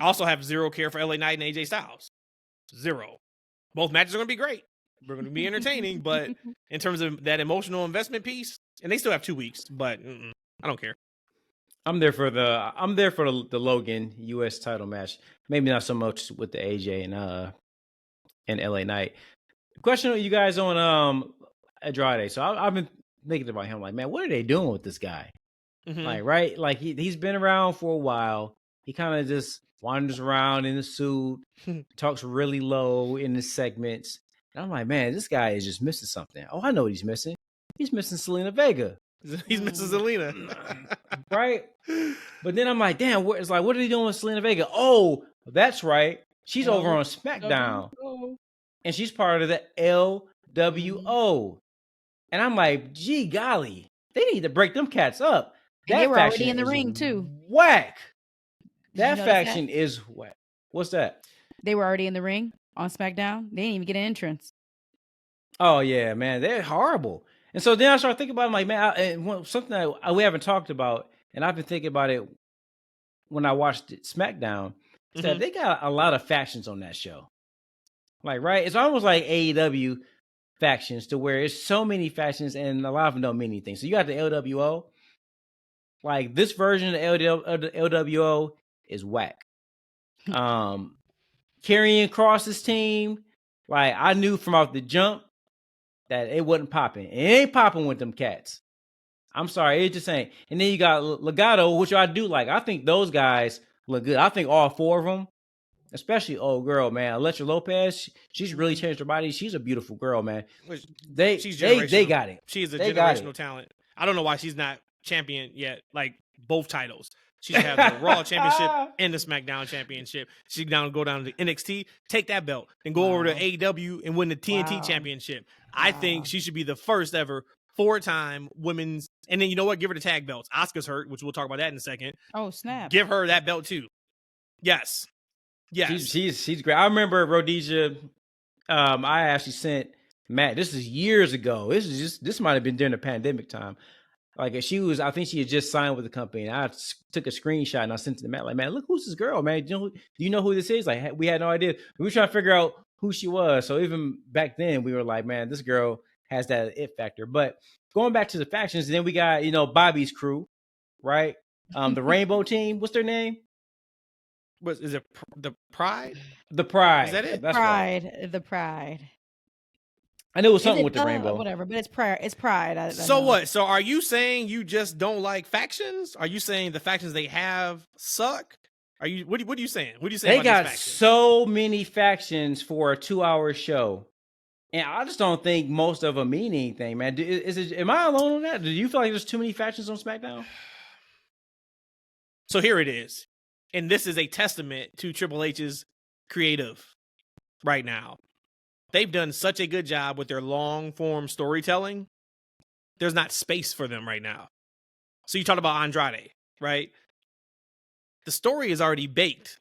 I also have zero care for LA Knight and AJ Styles. Zero. Both matches are going to be great. We're going to be entertaining, but in terms of that emotional investment piece, and they still have 2 weeks, but I don't care. I'm there for the Logan US title match. Maybe not so much with the AJ and LA Knight. Question you guys on Andrade. So I've been thinking about him, like, man, what are they doing with this guy? Right? Like he's been around for a while. He kind of just wanders around in the suit, talks really low in the segments. And I'm like, man, this guy is just missing something. Oh, I know what he's missing. He's missing Selena Vega. He's missing Selena. Right? But then I'm like, damn, what are they doing with Selena Vega? Oh, that's right. She's over on SmackDown. And she's part of the LWO. And I'm like, gee golly, they need to break them cats up. And they were already in the ring too. Whack. That faction is whack. What's that? They were already in the ring on SmackDown. They didn't even get an entrance. Oh yeah, man, they're horrible. And so then I started thinking about it, like, man, something that we haven't talked about, and I've been thinking about it when I watched SmackDown. Is that they got a lot of factions on that show. Like, right? It's almost like AEW factions, to where it's so many factions and a lot of them don't mean anything. So you got the LWO. Like, this version of the LWO is whack. Karrion Kross's team, like, I knew from off the jump that it wasn't popping. It ain't popping with them cats. I'm sorry, it just ain't. And then you got Legado, which I do like. I think those guys look good. I think all 4 of them, especially old girl, man, Electra Lopez, she's really changed her body. She's a beautiful girl, man. They got it. She's a They got generational it. talent. I don't know why she's not champion yet. Like both titles. She should have the Raw Championship and the SmackDown Championship. She can go down to NXT, take that belt, and go over to AEW and win the TNT Championship. I think she should be the first ever 4-time women's. And then you know what? Give her the tag belts. Asuka's hurt, which we'll talk about that in a second. Oh, snap. Give her that belt too. Yes. She's great. I remember Rhodesia. I actually sent Matt. This is years ago. This might have been during the pandemic time. Like I think she had just signed with the company. And I took a screenshot and I sent it to Matt. Like, man, look who's this girl, man. Do you know who this is? Like, we had no idea. We were trying to figure out who she was. So even back then, we were like, man, this girl has that it factor. But going back to the factions, then we got Bobby's crew, right? The Rainbow Team. What's their name? Is it the Pride? The Pride. Is that it? That's Pride. right. The Pride. I knew it was something with the rainbow. Whatever, but it's Pride. It's Pride. So what? So are you saying you just don't like factions? Are you saying the factions they have suck? Are you? What are you saying? What are you saying? They got so many factions for a 2-hour show, and I just don't think most of them mean anything, man. Am I alone on that? Do you feel like there's too many factions on SmackDown? So here it is, and this is a testament to Triple H's creative right now. They've done such a good job with their long form storytelling. There's not space for them right now. So you talked about Andrade, right? The story is already baked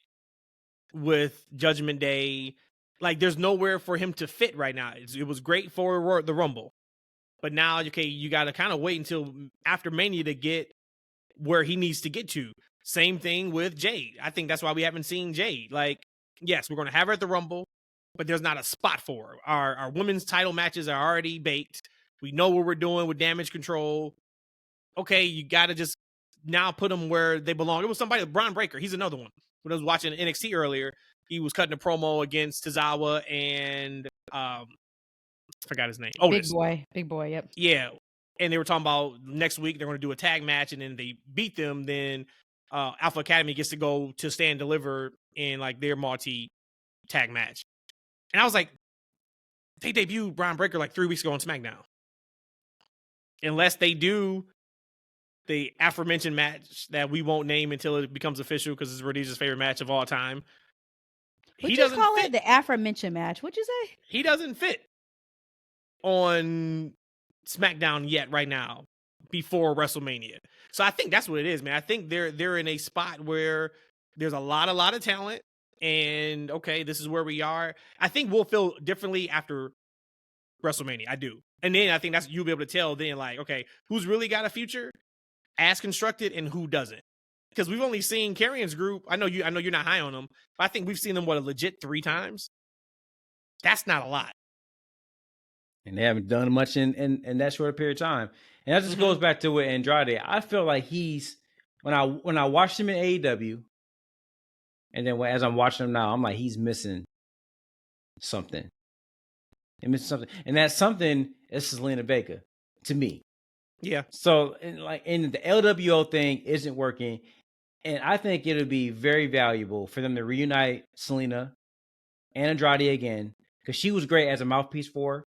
with Judgment Day. Like there's nowhere for him to fit right now. It was great for the Rumble. But now, okay, you got to kind of wait until after Mania to get where he needs to get to. Same thing with Jade. I think that's why we haven't seen Jade. Like, yes, we're going to have her at the Rumble, but there's not a spot for her. Our women's title matches are already baked. We know what we're doing with Damage Control. Okay, you got to just now put them where they belong. It was somebody, Braun Breaker. He's another one. When I was watching NXT earlier, he was cutting a promo against Tozawa and I forgot his name. Otis. Big boy. Yep. Yeah, and they were talking about next week they're going to do a tag match, and then they beat them. Then Alpha Academy gets to go to Stand Deliver in like their multi tag match. And I was like, they debuted Braun Breaker like 3 weeks ago on SmackDown. Unless they do the aforementioned match that we won't name until it becomes official because it's Rhodesia's favorite match of all time. Would you call it the aforementioned match? What'd you say? He doesn't fit on SmackDown yet right now before WrestleMania. So I think that's what it is, man. I think they're in a spot where there's a lot of talent. And okay, this is where we are. I think we'll feel differently after WrestleMania. I do. And then I think that's you'll be able to tell then like, okay, who's really got a future as constructed and who doesn't. Because we've only seen Karrion's group. I know you're not high on them, but I think we've seen them a legit 3 times. That's not a lot. And they haven't done much in that short period of time. And that just goes back to with Andrade. I feel like he's when I watched him in AEW, and then as I'm watching him now, I'm like, he's missing something. And that something is Selena Vega to me. Yeah. So in the LWO thing isn't working. And I think it'll be very valuable for them to reunite Selena and Andrade again. Because she was great as a mouthpiece for her.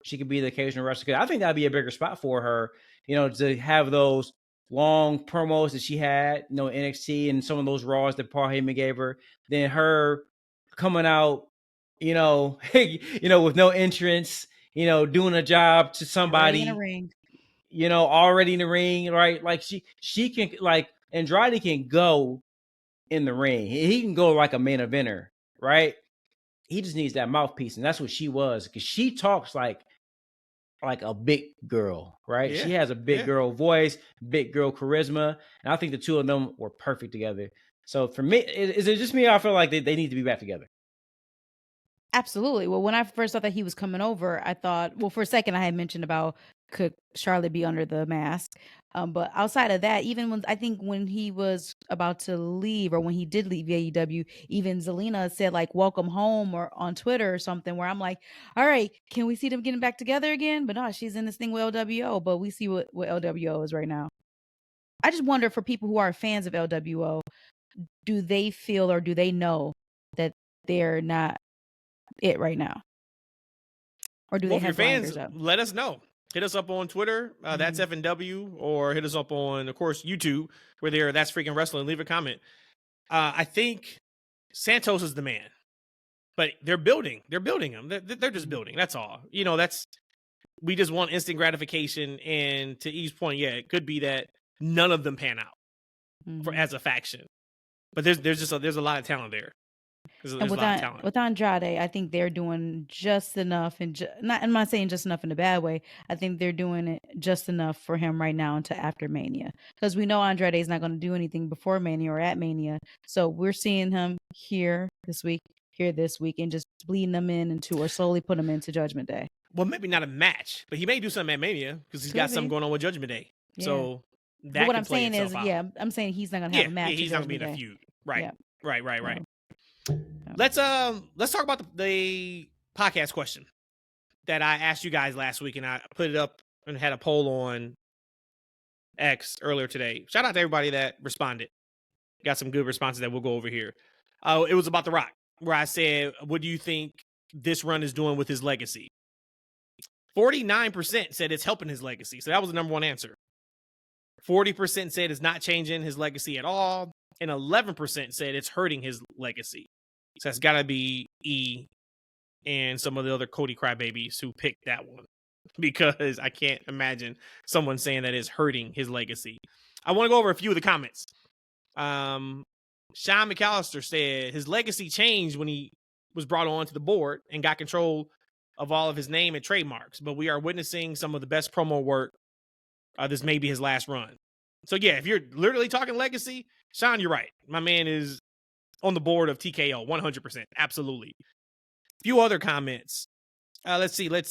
She could be the occasional wrestler. I think that'd be a bigger spot for her, to have those long promos that she had, NXT and some of those Raws that Paul Heyman gave her. Then her coming out, with no entrance, doing a job to somebody. Already in a ring. Already in the ring, right? Like she can, like Andrade can go in the ring. He can go like a main eventer, right? He just needs that mouthpiece, and that's what she was, because she talks like a big girl, right? Yeah. She has a big girl voice, big girl charisma, and I think the two of them were perfect together. So for me, is it just me? I feel like they need to be back together. Absolutely. Well, when I first thought that he was coming over, I thought, for a second I had mentioned about could Charlotte be under the mask? But outside of that, even when he was about to leave, or when he did leave AEW, even Zelina said like "Welcome home" or on Twitter or something, where I'm like, all right, can we see them getting back together again? But no, she's in this thing with LWO. But we see what LWO is right now. I just wonder, for people who are fans of LWO, do they feel or do they know that they're not it right now? Or do Well, they if you're have fans, blinders up? let us know. Hit us up on Twitter, that's FNW, or hit us up on, of course, YouTube, where that's Freakin' Wrestling. Leave a comment. I think Santos is the man, but they're building. They're building him. They're just building. That's all. We just want instant gratification. And to Eve's point, yeah, it could be that none of them pan out as a faction. But there's a lot of talent there. There's a lot of talent. With Andrade, I think they're doing just enough, and I'm not saying just enough in a bad way. I think they're doing it just enough for him right now until after Mania, because we know Andrade is not going to do anything before Mania or at Mania. So we're seeing him here this week, and just bleeding them or slowly put them into Judgment Day. Well, maybe not a match, but he may do something at Mania because he's got something going on with Judgment Day. Yeah. So that. But what I'm saying is, I'm saying he's not going to have a match. Yeah, he's not going to be in a feud. Right. Yeah. Right. Let's talk about the podcast question that I asked you guys last week, and I put it up and had a poll on X earlier today. Shout out to everybody that responded. Got some good responses that we'll go over here. It was about The Rock, where I said, what do you think this run is doing with his legacy? 49% said it's helping his legacy. So that was the number one answer. 40% said it's not changing his legacy at all. And 11% said it's hurting his legacy. So that's got to be E and some of the other Cody crybabies who picked that one, because I can't imagine someone saying that it's hurting his legacy. I want to go over a few of the comments. Sean McAllister said his legacy changed when he was brought onto the board and got control of all of his name and trademarks, but we are witnessing some of the best promo work. This may be his last run. So yeah, if you're literally talking legacy, Sean, you're right. My man is on the board of TKO, 100%. Absolutely. A few other comments. Let's see. Billy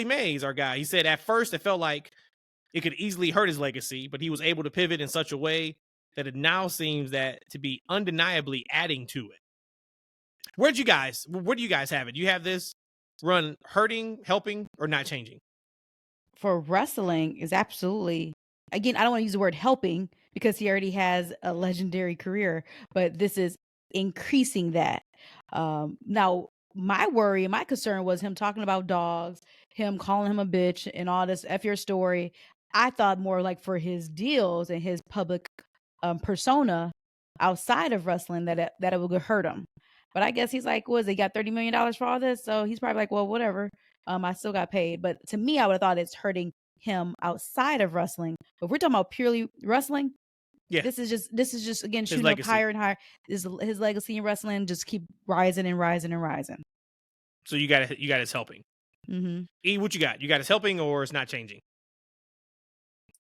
Mays, our guy. He said, at first it felt like it could easily hurt his legacy, but he was able to pivot in such a way that it now seems that to be undeniably adding to it. Where do you guys have it? Do you have this run hurting, helping, or not changing? For wrestling is absolutely, again, I don't want to use the word helping because he already has a legendary career, but this is increasing that. Now, my worry and my concern was him talking about dogs, him calling him a bitch, and all this F your story. I thought more like for his deals and his public persona outside of wrestling that it would hurt him. But I guess he's like, he got $30 million for all this? So he's probably like, well, whatever. I still got paid. But to me, I would have thought it's hurting him outside of wrestling. But if we're talking about purely wrestling, yeah, this is just again shooting up higher and higher. His legacy in wrestling just keep rising and rising and rising. So you got it's helping. Mm-hmm. E, what you got? You got it's helping or it's not changing?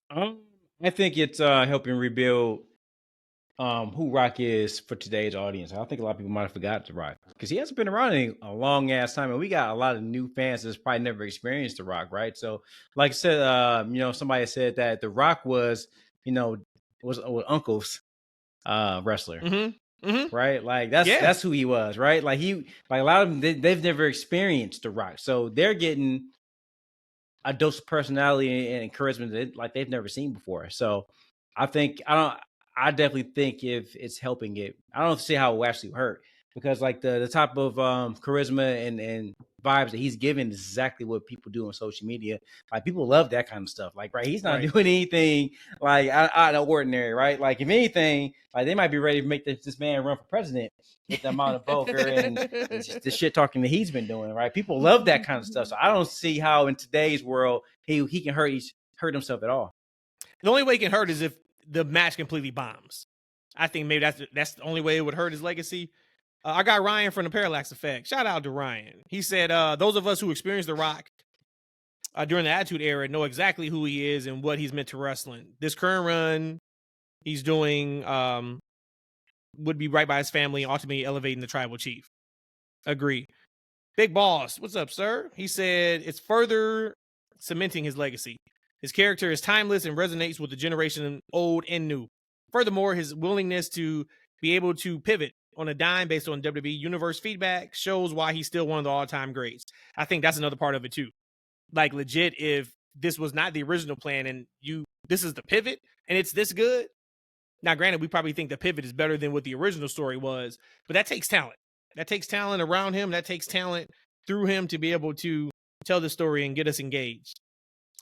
I think it's helping rebuild who Rock is for today's audience. I think a lot of people might have forgot The Rock because he hasn't been around in a long ass time, and we got a lot of new fans that's probably never experienced The Rock, right? So, like I said, somebody said that The Rock was Uncle's wrestler, right? Like that's who he was, right? Like a lot of them they've never experienced The Rock, so they're getting a dose of personality and charisma that they've never seen before. So, I definitely think if it's helping it, I don't see how it will actually hurt because like the type of charisma and vibes that he's giving is exactly what people do on social media. Like people love that kind of stuff. Like, right. He's not doing anything like out of the ordinary, right? Like if anything, like they might be ready to make this man run for president with the amount of vulgar and the shit talking that he's been doing, right? People love that kind of stuff. So I don't see how in today's world he can hurt himself at all. The only way he can hurt is if the match completely bombs. I think maybe that's the only way it would hurt his legacy. Our guy Ryan from the Parallax Effect. Shout out to Ryan. He said, those of us who experienced The Rock during the Attitude Era know exactly who he is and what he's meant to wrestling. This current run he's doing would be right by his family, ultimately elevating the tribal chief. Agree. Big Boss, what's up, sir? He said it's further cementing his legacy. His character is timeless and resonates with the generation old and new. Furthermore, his willingness to be able to pivot on a dime based on WWE Universe feedback shows why he's still one of the all-time greats. I think that's another part of it too. Like legit, if this was not the original plan and this is the pivot and it's this good. Now, granted, we probably think the pivot is better than what the original story was, but that takes talent. That takes talent around him. That takes talent through him to be able to tell the story and get us engaged.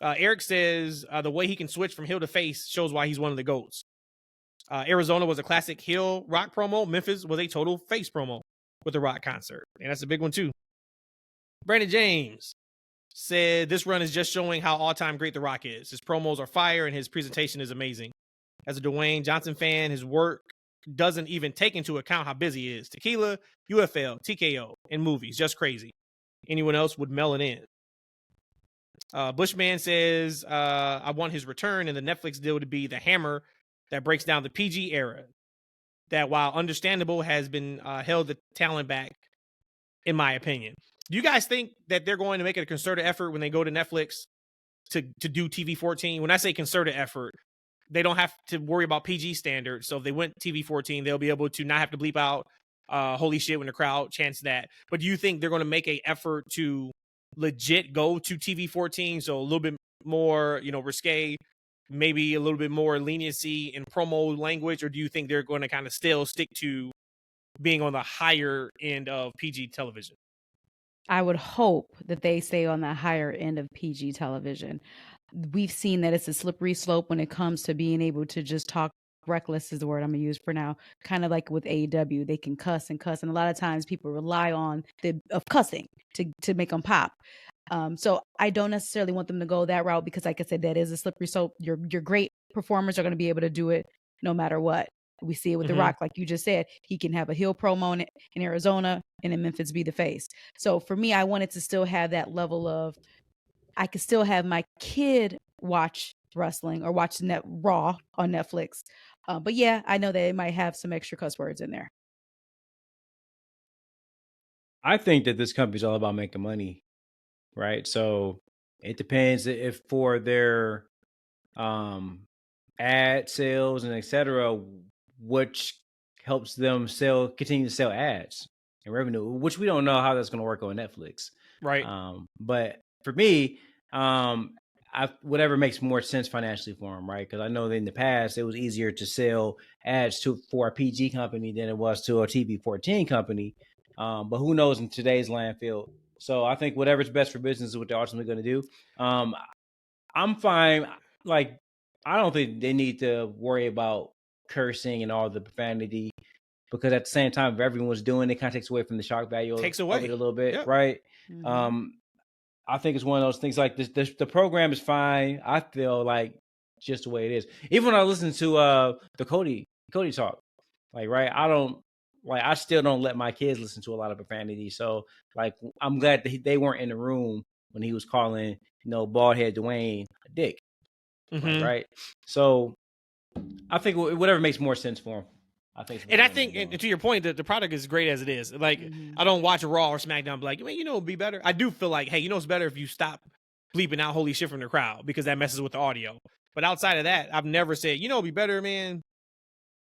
Eric says the way he can switch from heel to face shows why he's one of the GOATs. Arizona was a classic heel Rock promo. Memphis was a total face promo with the Rock concert. And that's a big one too. Brandon James said this run is just showing how all-time great the Rock is. His promos are fire and his presentation is amazing. As a Dwayne Johnson fan, his work doesn't even take into account how busy he is. Tequila, UFL, TKO, and movies. Just crazy. Anyone else would mail it in. Bushman says, I want his return and the Netflix deal to be the hammer that breaks down the PG era. That, while understandable, has been held the talent back, in my opinion. Do you guys think that they're going to make it a concerted effort when they go to Netflix to do TV-14? When I say concerted effort, they don't have to worry about PG standards. So if they went TV-14, they'll be able to not have to bleep out holy shit when the crowd chants that. But do you think they're going to make an effort to legit go to TV-14? So a little bit more, risque, maybe a little bit more leniency in promo language? Or do you think they're going to kind of still stick to being on the higher end of PG television? I would hope that they stay on the higher end of PG television. We've seen that it's a slippery slope when it comes to being able to just talk. Reckless is the word I'm going to use for now. Kind of like with AEW, they can cuss and cuss. And a lot of times people rely on of cussing to make them pop. So I don't necessarily want them to go that route because, like I said, that is a slippery slope. Your great performers are going to be able to do it no matter what. We see it with The Rock, like you just said. He can have a heel promo in Arizona and in Memphis be the face. So for me, I wanted to still have that level of, I could still have my kid watch wrestling or watch Raw on Netflix. But yeah, I know that it might have some extra cuss words in there. I think that this company's all about making money, right? So it depends if for their ad sales and etc., which helps them continue to sell ads and revenue, which we don't know how that's going to work on Netflix. Right. But for me, whatever makes more sense financially for them, right? Because I know that in the past, it was easier to sell ads for a PG company than it was to a TV-14 company. But who knows in today's landfill? So I think whatever's best for business is what they're ultimately going to do. I'm fine. Like, I don't think they need to worry about cursing and all the profanity, because at the same time, if everyone's doing it, kind of takes away from the shock value of it a little bit, right? Mm-hmm. I think it's one of those things like this. The program is fine. I feel like just the way it is. Even when I listen to the Cody talk, like, right, I still don't let my kids listen to a lot of profanity. So like, I'm glad that they weren't in the room when he was calling, bald head Dwayne a dick, right? So I think whatever makes more sense for him. I think and to your point, the product is great as it is. Like, I don't watch Raw or SmackDown, be like, it'd be better. I do feel like, hey, it's better if you stop bleeping out holy shit from the crowd, because that messes with the audio. But outside of that, I've never said, it'd be better, man,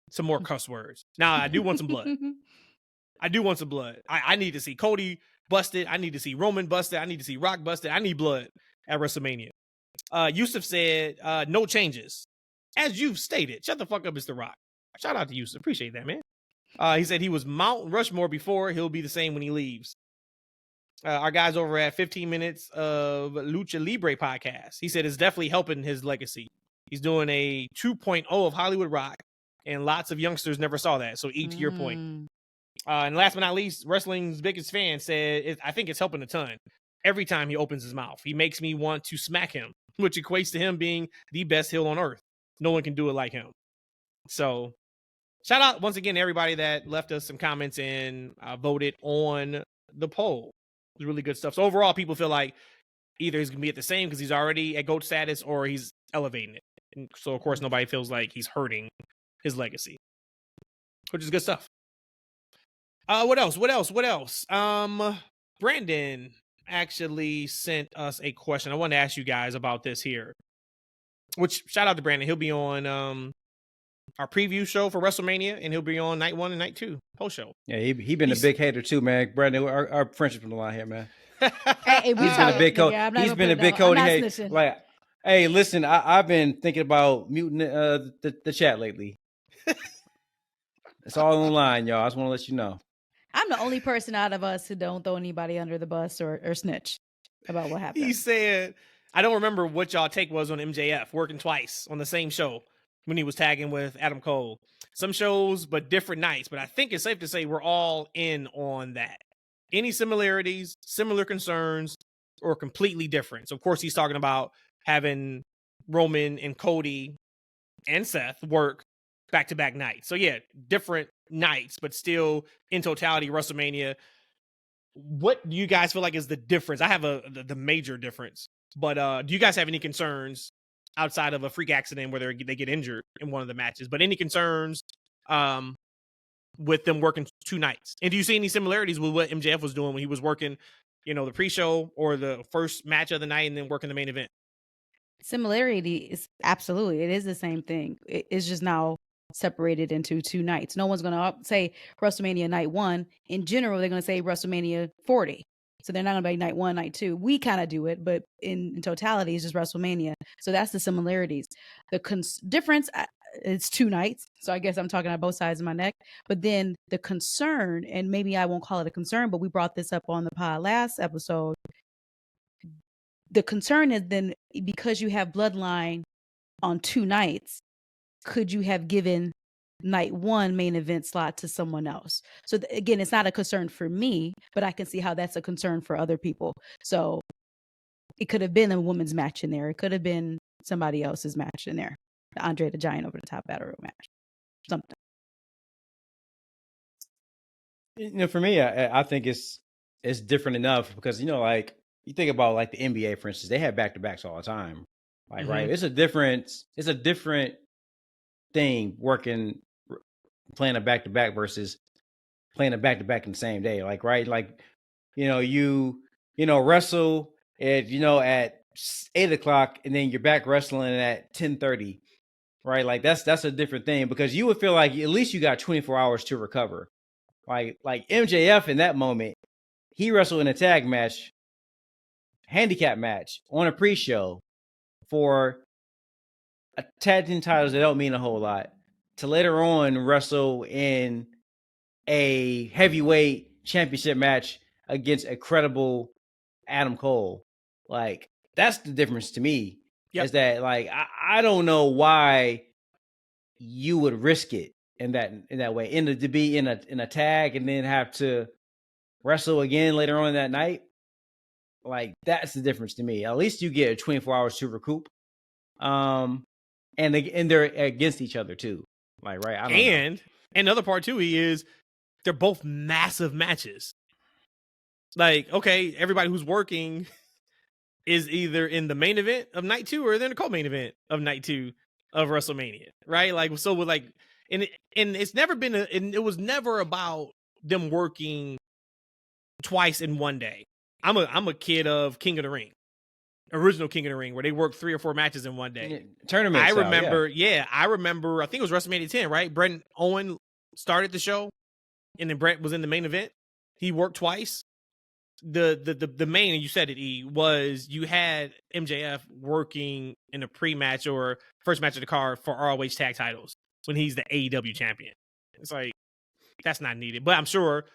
some more cuss words. Now, I do want some blood. I need to see Cody busted. I need to see Roman busted. I need to see Rock busted. I need blood at WrestleMania. Yusuf said, no changes. As you've stated, shut the fuck up, Mr. Rock. Shout out to Yusuf. Appreciate that, man. He said he was Mount Rushmore before. He'll be the same when he leaves. Our guys over at 15 Minutes of Lucha Libre podcast, he said it's definitely helping his legacy. He's doing a 2.0 of Hollywood Rock, and lots of youngsters never saw that. So eat to your point. And last but not least, wrestling's biggest fan said, I think it's helping a ton. Every time he opens his mouth, he makes me want to smack him, which equates to him being the best heel on earth. No one can do it like him. So shout out once again to everybody that left us some comments and voted on the poll. It was really good stuff. So overall, people feel like either he's going to be at the same because he's already at GOAT status, or he's elevating it. And so, of course, nobody feels like he's hurting his legacy, which is good stuff. What else? Brandon actually sent us a question. I want to ask you guys about this here. Which, shout out to Brandon. He'll be on our preview show for WrestleMania, and he'll be on night 1 and night 2 post show. Yeah, he been a big hater too, man. Brandon, our friendship from the line here, man. Hey, He's been a big Cody. He's been a big Cody hater. Like, hey, listen, I've been thinking about muting the chat lately. It's all online, y'all. I just want to let you know. I'm the only person out of us who don't throw anybody under the bus or snitch about what happened. He said, I don't remember what y'all take was on MJF working twice on the same show when he was tagging with Adam Cole. Some shows, but different nights. But I think it's safe to say we're all in on that. Any similarities, similar concerns, or completely different? So, of course, he's talking about having Roman and Cody and Seth work back-to-back nights. So, yeah, different nights, but still in totality, WrestleMania. What do you guys feel like is the difference? I have the major difference, but do you guys have any concerns outside of a freak accident where they get injured in one of the matches? But any concerns with them working 2 nights? And do you see any similarities with what MJF was doing when he was working, the pre-show or the first match of the night and then working the main event? Similarity is absolutely. It is the same thing. It's just now separated into 2 nights. No one's going to say WrestleMania night 1. In general, they're going to say WrestleMania 40. So they're not going to be night 1, night 2. We kind of do it, but in totality, it's just WrestleMania. So that's the similarities. The difference, it's 2 nights. So I guess I'm talking on both sides of my neck. But then the concern, and maybe I won't call it a concern, but we brought this up on the pod last episode. The concern is then because you have Bloodline on 2 nights, could you have given night 1 main event slot to someone else? So again, it's not a concern for me, but I can see how that's a concern for other people. So it could have been a women's match in there. It could have been somebody else's match in there. The Andre the Giant over the top battle royal match. Something. For me, I think it's different enough because, like you think about like the NBA, for instance, they have back-to-backs all the time. Like, right. It's a different thing playing a back-to-back versus playing a back-to-back in the same day. Like, right. Like, you wrestle at 8:00 and then you're back wrestling at 10:30. Right. Like that's a different thing because you would feel like at least you got 24 hours to recover. Like MJF in that moment, he wrestled in a tag match, handicap match on a pre-show for a tag team titles that don't mean a whole lot to later on wrestle in a heavyweight championship match against a credible Adam Cole. Like that's the difference to me. Yep. Is that like I don't know why you would risk it in that way to be in a tag and then have to wrestle again later on that night. Like that's the difference to me. At least you get 24 hours to recoup. And they're against each other too. Like, right. I don't know. Another part too, they're both massive matches. Like, okay, everybody who's working is either in the main event of night 2 or they're in the co-main event of night 2 of WrestleMania. Right. Like, so with like, and it's never been and it was never about them working twice in one day. I'm a kid of King of the Ring. Original King of the Ring, where they worked 3 or 4 matches in one day. Tournament. I remember, I remember. I think it was WrestleMania 10, right? Brett Owen started the show, and then Brett was in the main event. He worked twice. The main, and you said it, E, was you had MJF working in a pre-match or first match of the card for ROH tag titles when he's the AEW champion. It's like that's not needed, but I'm sure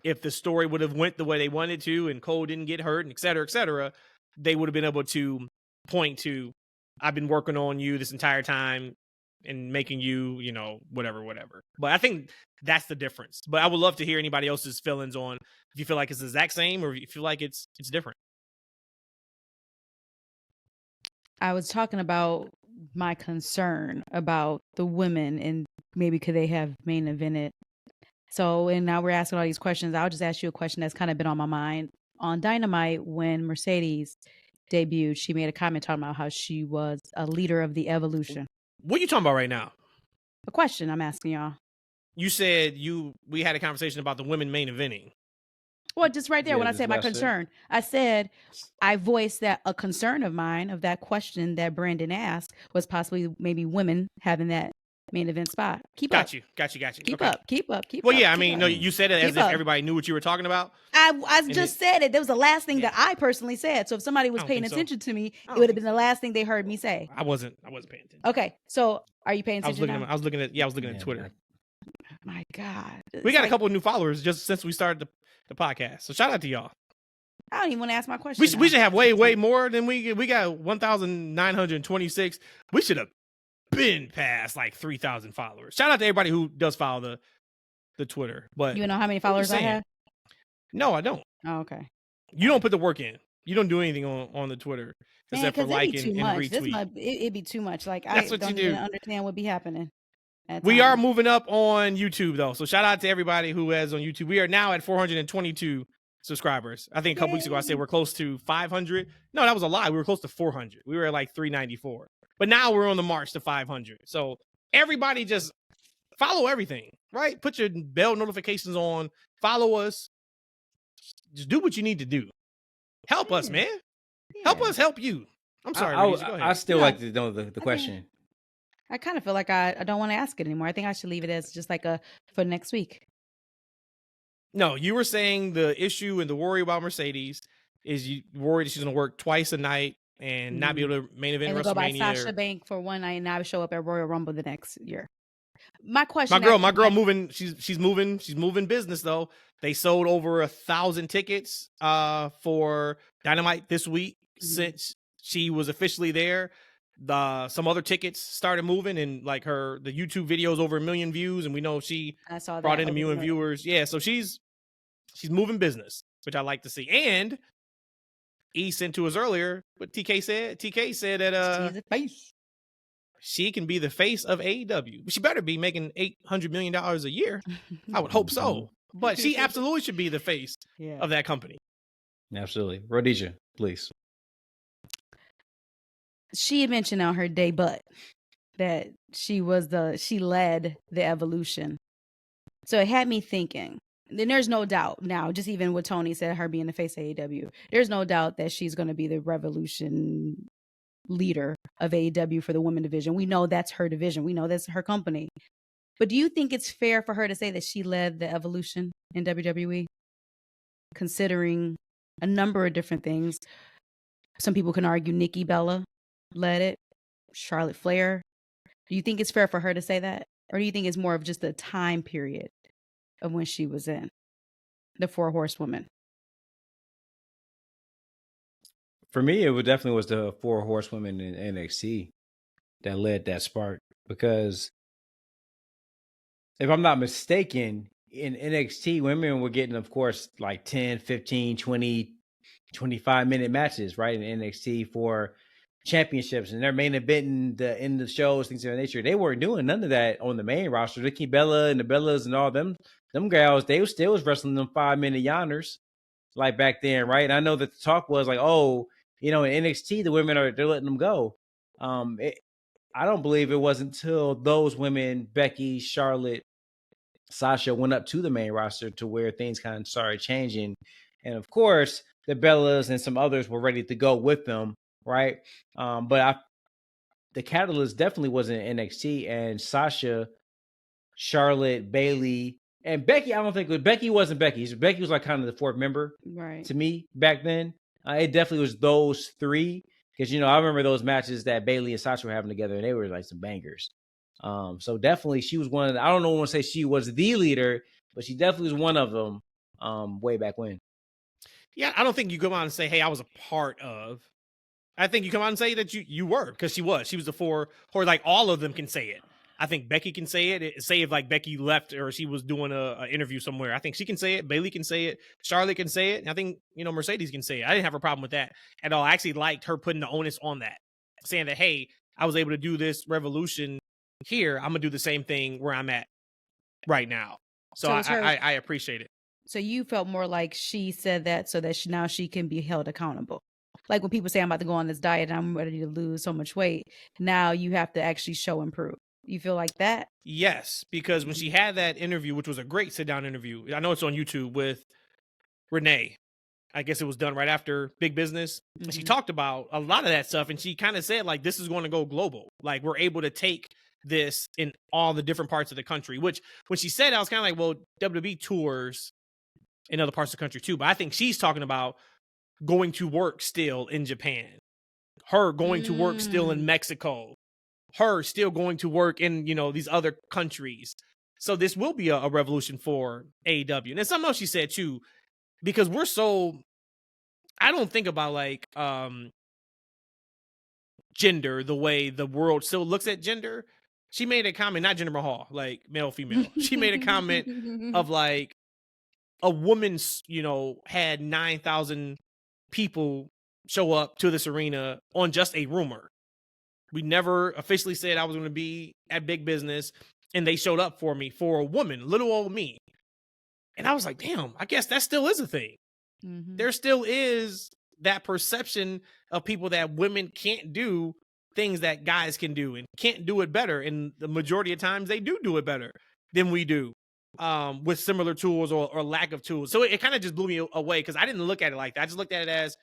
if the story would have went the way they wanted to, and Cole didn't get hurt, and et cetera, they would have been able to point to, I've been working on you this entire time and making you, whatever. But I think that's the difference. But I would love to hear anybody else's feelings on if you feel like it's the exact same or if you feel like it's different. I was talking about my concern about the women and maybe could they have main evented. So, and now we're asking all these questions. I'll just ask you a question that's kind of been on my mind. On Dynamite, when Mercedes debuted, she made a comment talking about how she was a leader of the Evolution. What are you talking about right now? A question I'm asking y'all. You said we had a conversation about the women main eventing. Well, just right there, Yeah, when I just said my left it. concern, I said I voiced that a concern of mine of that question that Brandon asked was possibly maybe women having that main event spot. Keep up. Got you. Keep Okay. up. Keep up. Keep Well, up. yeah, I keep mean, up. no, you said it as Keep if up. everybody knew what you were talking about. I And just said it. That was the last thing that Yeah. I personally said. So if somebody was I don't paying think so. attention to me, I it don't would have think been the last thing they heard me say. I wasn't paying attention. Okay. So are you paying attention now? I was looking at Twitter. My God. We got a couple of new followers just since we started the podcast. So shout out to y'all. I don't even want to ask my question. We should have way more than we got 1,926. We should have been past like 3,000 followers. Shout out to everybody who does follow the Twitter. But You know how many followers I have? No, I don't. Oh, okay. You don't put the work in. You don't do anything on the Twitter except for liking and retweet. It'd be too much. Like That's I what you don't do. even understand what be happening. We are moving up on YouTube though. So shout out to everybody who has on YouTube. We are now at 422 subscribers. I think a couple weeks ago I said we're close to 500. No, that was a lie. We were close to 400. We were at like 394. But now we're on the march to 500. So everybody just follow everything, right? Put your bell notifications on. Follow us. Just do what you need to do. Help us, man. Help us help you. I'm sorry. Rhodesia, go ahead. I still like to know the question. I kind of feel like I don't want to ask it anymore. I think I should leave it as just like for next week. No, you were saying the issue and the worry about Mercedes is you worried she's going to work twice a night and not be able to main event and WrestleMania. Go by Sasha Bank for one night and I would show up at Royal Rumble the next year. My girl moving. She's moving business though. They sold over 1,000 tickets for Dynamite this week since she was officially there. Some other tickets started moving and like the YouTube videos over 1 million views, and we know she brought in 1 million viewers. Yeah, so she's moving business, which I like to see. And E sent to us earlier what TK said. TK said that she's a face. She can be the face of AEW. She better be making $800 million a year. I would hope so. But she absolutely should be the face of that company. Absolutely. Rhodesia, please. She had mentioned on her debut that she led the evolution. So it had me thinking. Then there's no doubt now, just even what Tony said, her being the face of AEW, there's no doubt that she's going to be the revolution leader of AEW for the women division. We know that's her division. We know that's her company. But do you think it's fair for her to say that she led the evolution in WWE? Considering a number of different things. Some people can argue Nikki Bella led it. Charlotte Flair. Do you think it's fair for her to say that? Or do you think it's more of just the time period of when she was in the Four Horsewomen? For me, it definitely was the Four Horsewomen in NXT that led that spark. Because if I'm not mistaken, in NXT, women were getting, of course, like 10, 15, 20, 25-minute matches, right, in NXT for championships. And they're main eventing the end of the shows, things of that nature. They weren't doing none of that on the main roster. Nikki Bella and the Bellas and all them gals, they still was wrestling them 5-minute yonders like back then, right? And I know that the talk was like, oh, in NXT, the women they're letting them go. I don't believe it wasn't until those women, Becky, Charlotte, Sasha, went up to the main roster to where things kind of started changing. And of course, the Bellas and some others were ready to go with them, right? But the catalyst definitely wasn't NXT, and Sasha, Charlotte, Bayley, and Becky. I don't think Becky wasn't Becky. Becky was like kind of the fourth member, right, to me back then. It definitely was those three, because I remember those matches that Bayley and Sasha were having together, and they were like some bangers. So definitely she was one of I don't know want to say she was the leader, but she definitely was one of them way back when. Yeah, I don't think you come out and say, hey, I was a part of. I think you come out and say that you were, because she was the four, or like all of them can say it. I think Becky can say it. Say if like Becky left or she was doing a interview somewhere, I think she can say it. Bayley can say it. Charlotte can say it. And I think, Mercedes can say it. I didn't have a problem with that at all. I actually liked her putting the onus on that, saying that, hey, I was able to do this revolution here. I'm going to do the same thing where I'm at right now. So I appreciate it. So you felt more like she said that so that now she can be held accountable. Like when people say I'm about to go on this diet and I'm ready to lose so much weight, now you have to actually show and prove. You feel like that? Yes, because when she had that interview, which was a great sit-down interview, I know it's on YouTube, with Renee. I guess it was done right after Big Business. And she talked about a lot of that stuff. And she kind of said, like, this is going to go global. Like, we're able to take this in all the different parts of the country, which when she said, I was kind of like, well, WWE tours in other parts of the country too. But I think she's talking about going to work still in Japan, her going to work still in Mexico, her still going to work in, you know, these other countries. So this will be a revolution for AEW. And then something else she said too, because we're so, I don't think about like gender the way the world still looks at gender. She made a comment, not Jinder Mahal, like male, female. She made a comment of like a woman's, you know, had 9,000 people show up to this arena on just a rumor. We never officially said I was going to be at Big Business, and they showed up for me, for a woman, little old me. And I was like, damn, I guess that still is a thing. There still is that perception of people that women can't do things that guys can do and can't do it better. And the majority of times they do it better than we do with similar tools or lack of tools. So it kind of just blew me away because I didn't look at it like that. I just looked at it as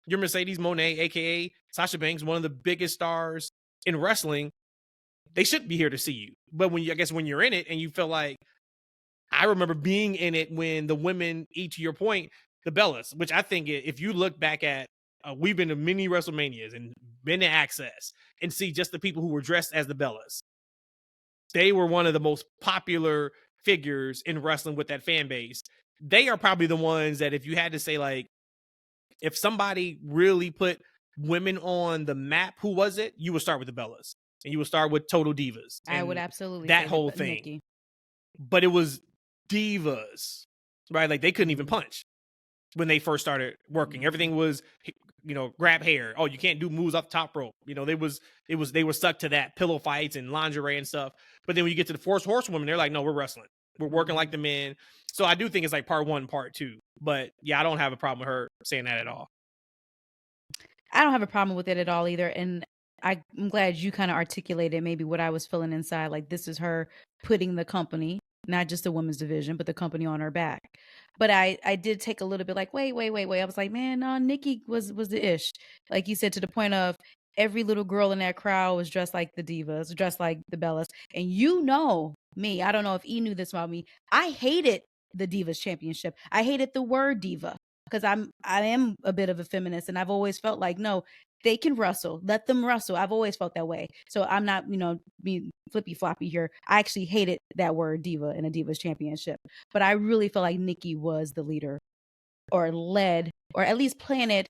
your Mercedes Moné, a.k.a. Sasha Banks, one of the biggest stars in wrestling. They shouldn't be here to see you. But when you're in it and you feel like, I remember being in it when the women, to your point, the Bellas, which I think if you look back at, we've been to many WrestleManias and been to Access and see just the people who were dressed as the Bellas. They were one of the most popular figures in wrestling with that fan base. They are probably the ones that if you had to say like, if somebody really put women on the map, who was it? You would start with the Bellas and you would start with Total Divas. I would absolutely that whole thing. Nikki. But it was divas, right? Like they couldn't even punch when they first started working. Everything was, you know, grab hair. Oh, you can't do moves off the top rope. You know, they were stuck to that, pillow fights and lingerie and stuff. But then when you get to the Four Horsewomen, they're like, no, we're wrestling. We're working like the men. So I do think it's like part one, part two. But yeah, I don't have a problem with her saying that at all. I don't have a problem with it at all either. And I'm glad you kind of articulated maybe what I was feeling inside. Like this is her putting the company, not just the women's division, but the company on her back. But I did take a little bit like, wait. I was like, man, no, Nikki was the ish. Like you said, to the point of every little girl in that crowd was dressed like the divas, dressed like the Bellas. And you know me, I don't know if E knew this about me. I hated the Divas Championship. I hated the word diva because I am a bit of a feminist, and I've always felt like, no, they can wrestle. Let them wrestle. I've always felt that way. So I'm not, being flippy floppy here. I actually hated that word diva in a Divas Championship. But I really felt like Nikki was the leader or led or at least planted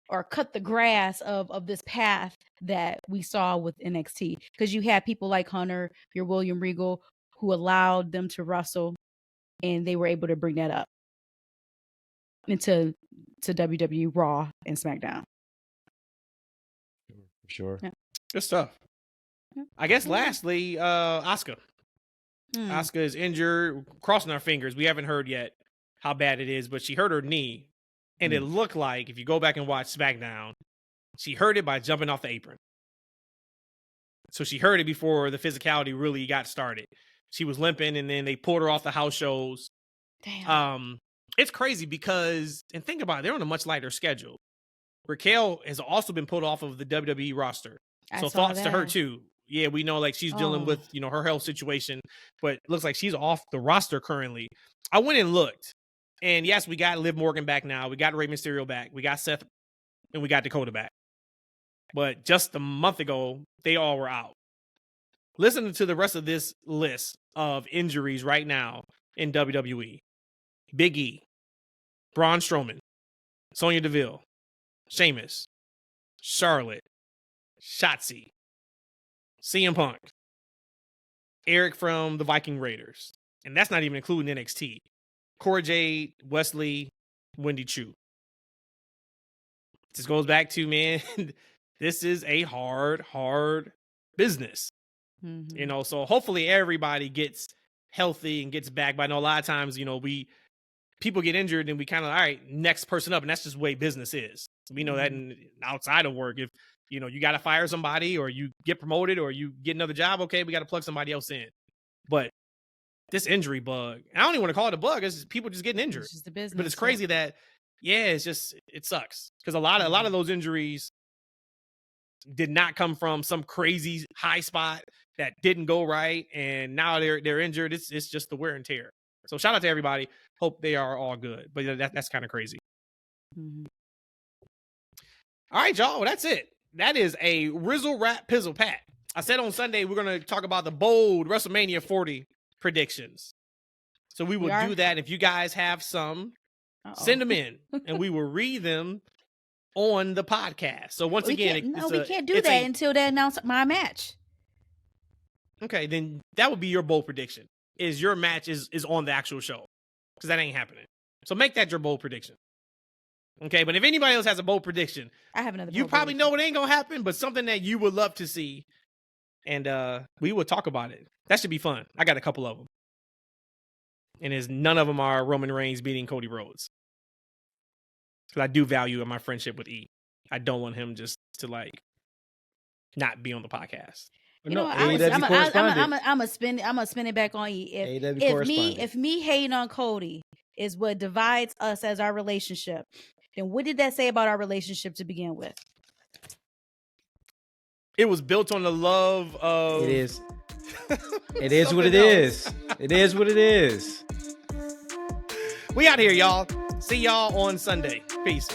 or cut the grass of this path that we saw with NXT. Because you had people like Hunter, your William Regal, who allowed them to wrestle, and they were able to bring that up into WWE RAW and SmackDown. Sure. Yeah. Good stuff. Yeah. I guess lastly, Asuka. Asuka is injured, crossing our fingers. We haven't heard yet how bad it is, but she hurt her knee. And it looked like, if you go back and watch SmackDown, she hurt it by jumping off the apron. So she hurt it before the physicality really got started. She was limping, and then they pulled her off the house shows. Damn. It's crazy because, and think about it, they're on a much lighter schedule. Raquel has also been pulled off of the WWE roster. So thoughts to her too. Yeah, we know like she's dealing with, her health situation, but it looks like she's off the roster currently. I went and looked, and yes, we got Liv Morgan back now. We got Rey Mysterio back. We got Seth, and we got Dakota back. But just a month ago, they all were out. Listen to the rest of this list of injuries right now in WWE. Big E, Braun Strowman, Sonya Deville, Sheamus, Charlotte, Shotzi, CM Punk, Eric from the Viking Raiders. And that's not even including NXT. Cora Jade, Wesley, Wendy Chu. This goes back to, man, this is a hard business. Mm-hmm. So hopefully everybody gets healthy and gets back. But I know a lot of times, people get injured and we kind of, all right, next person up. And that's just the way business is. We know that outside of work, if, you got to fire somebody or you get promoted or you get another job, okay, we got to plug somebody else in. But this injury bug. I don't even want to call it a bug. It's just people just getting injured. It's just the business. But it's crazy that, it's just, it sucks because a lot of those injuries did not come from some crazy high spot that didn't go right, and now they're injured. It's just the wear and tear. So shout out to everybody. Hope they are all good. But that's kind of crazy. Mhm. All right, y'all. Well, that's it. That is a Rizzle Rap Pizzle Pat. I said on Sunday we're going to talk about the bold WrestleMania 40 predictions. So we will do that. If you guys have some, send them in, and we will read them on the podcast. So once again, we can't do that until they announce my match. Okay, then that would be your bold prediction. Is your match is on the actual show, because that ain't happening. So make that your bold prediction. Okay, but if anybody else has a bold prediction, I have another. You probably know it ain't gonna happen, but something that you would love to see, and we will talk about it. That should be fun. I got a couple of them, and none of them are Roman Reigns beating Cody Rhodes, because I do value my friendship with E. I don't want him just to not be on the podcast. I'm gonna spin it back on E. If me hating on Cody is what divides us as our relationship, then what did that say about our relationship to begin with? It was built on the love of... It is. It is what it is. It is what it is. We out here, y'all. See y'all on Sunday. Peace.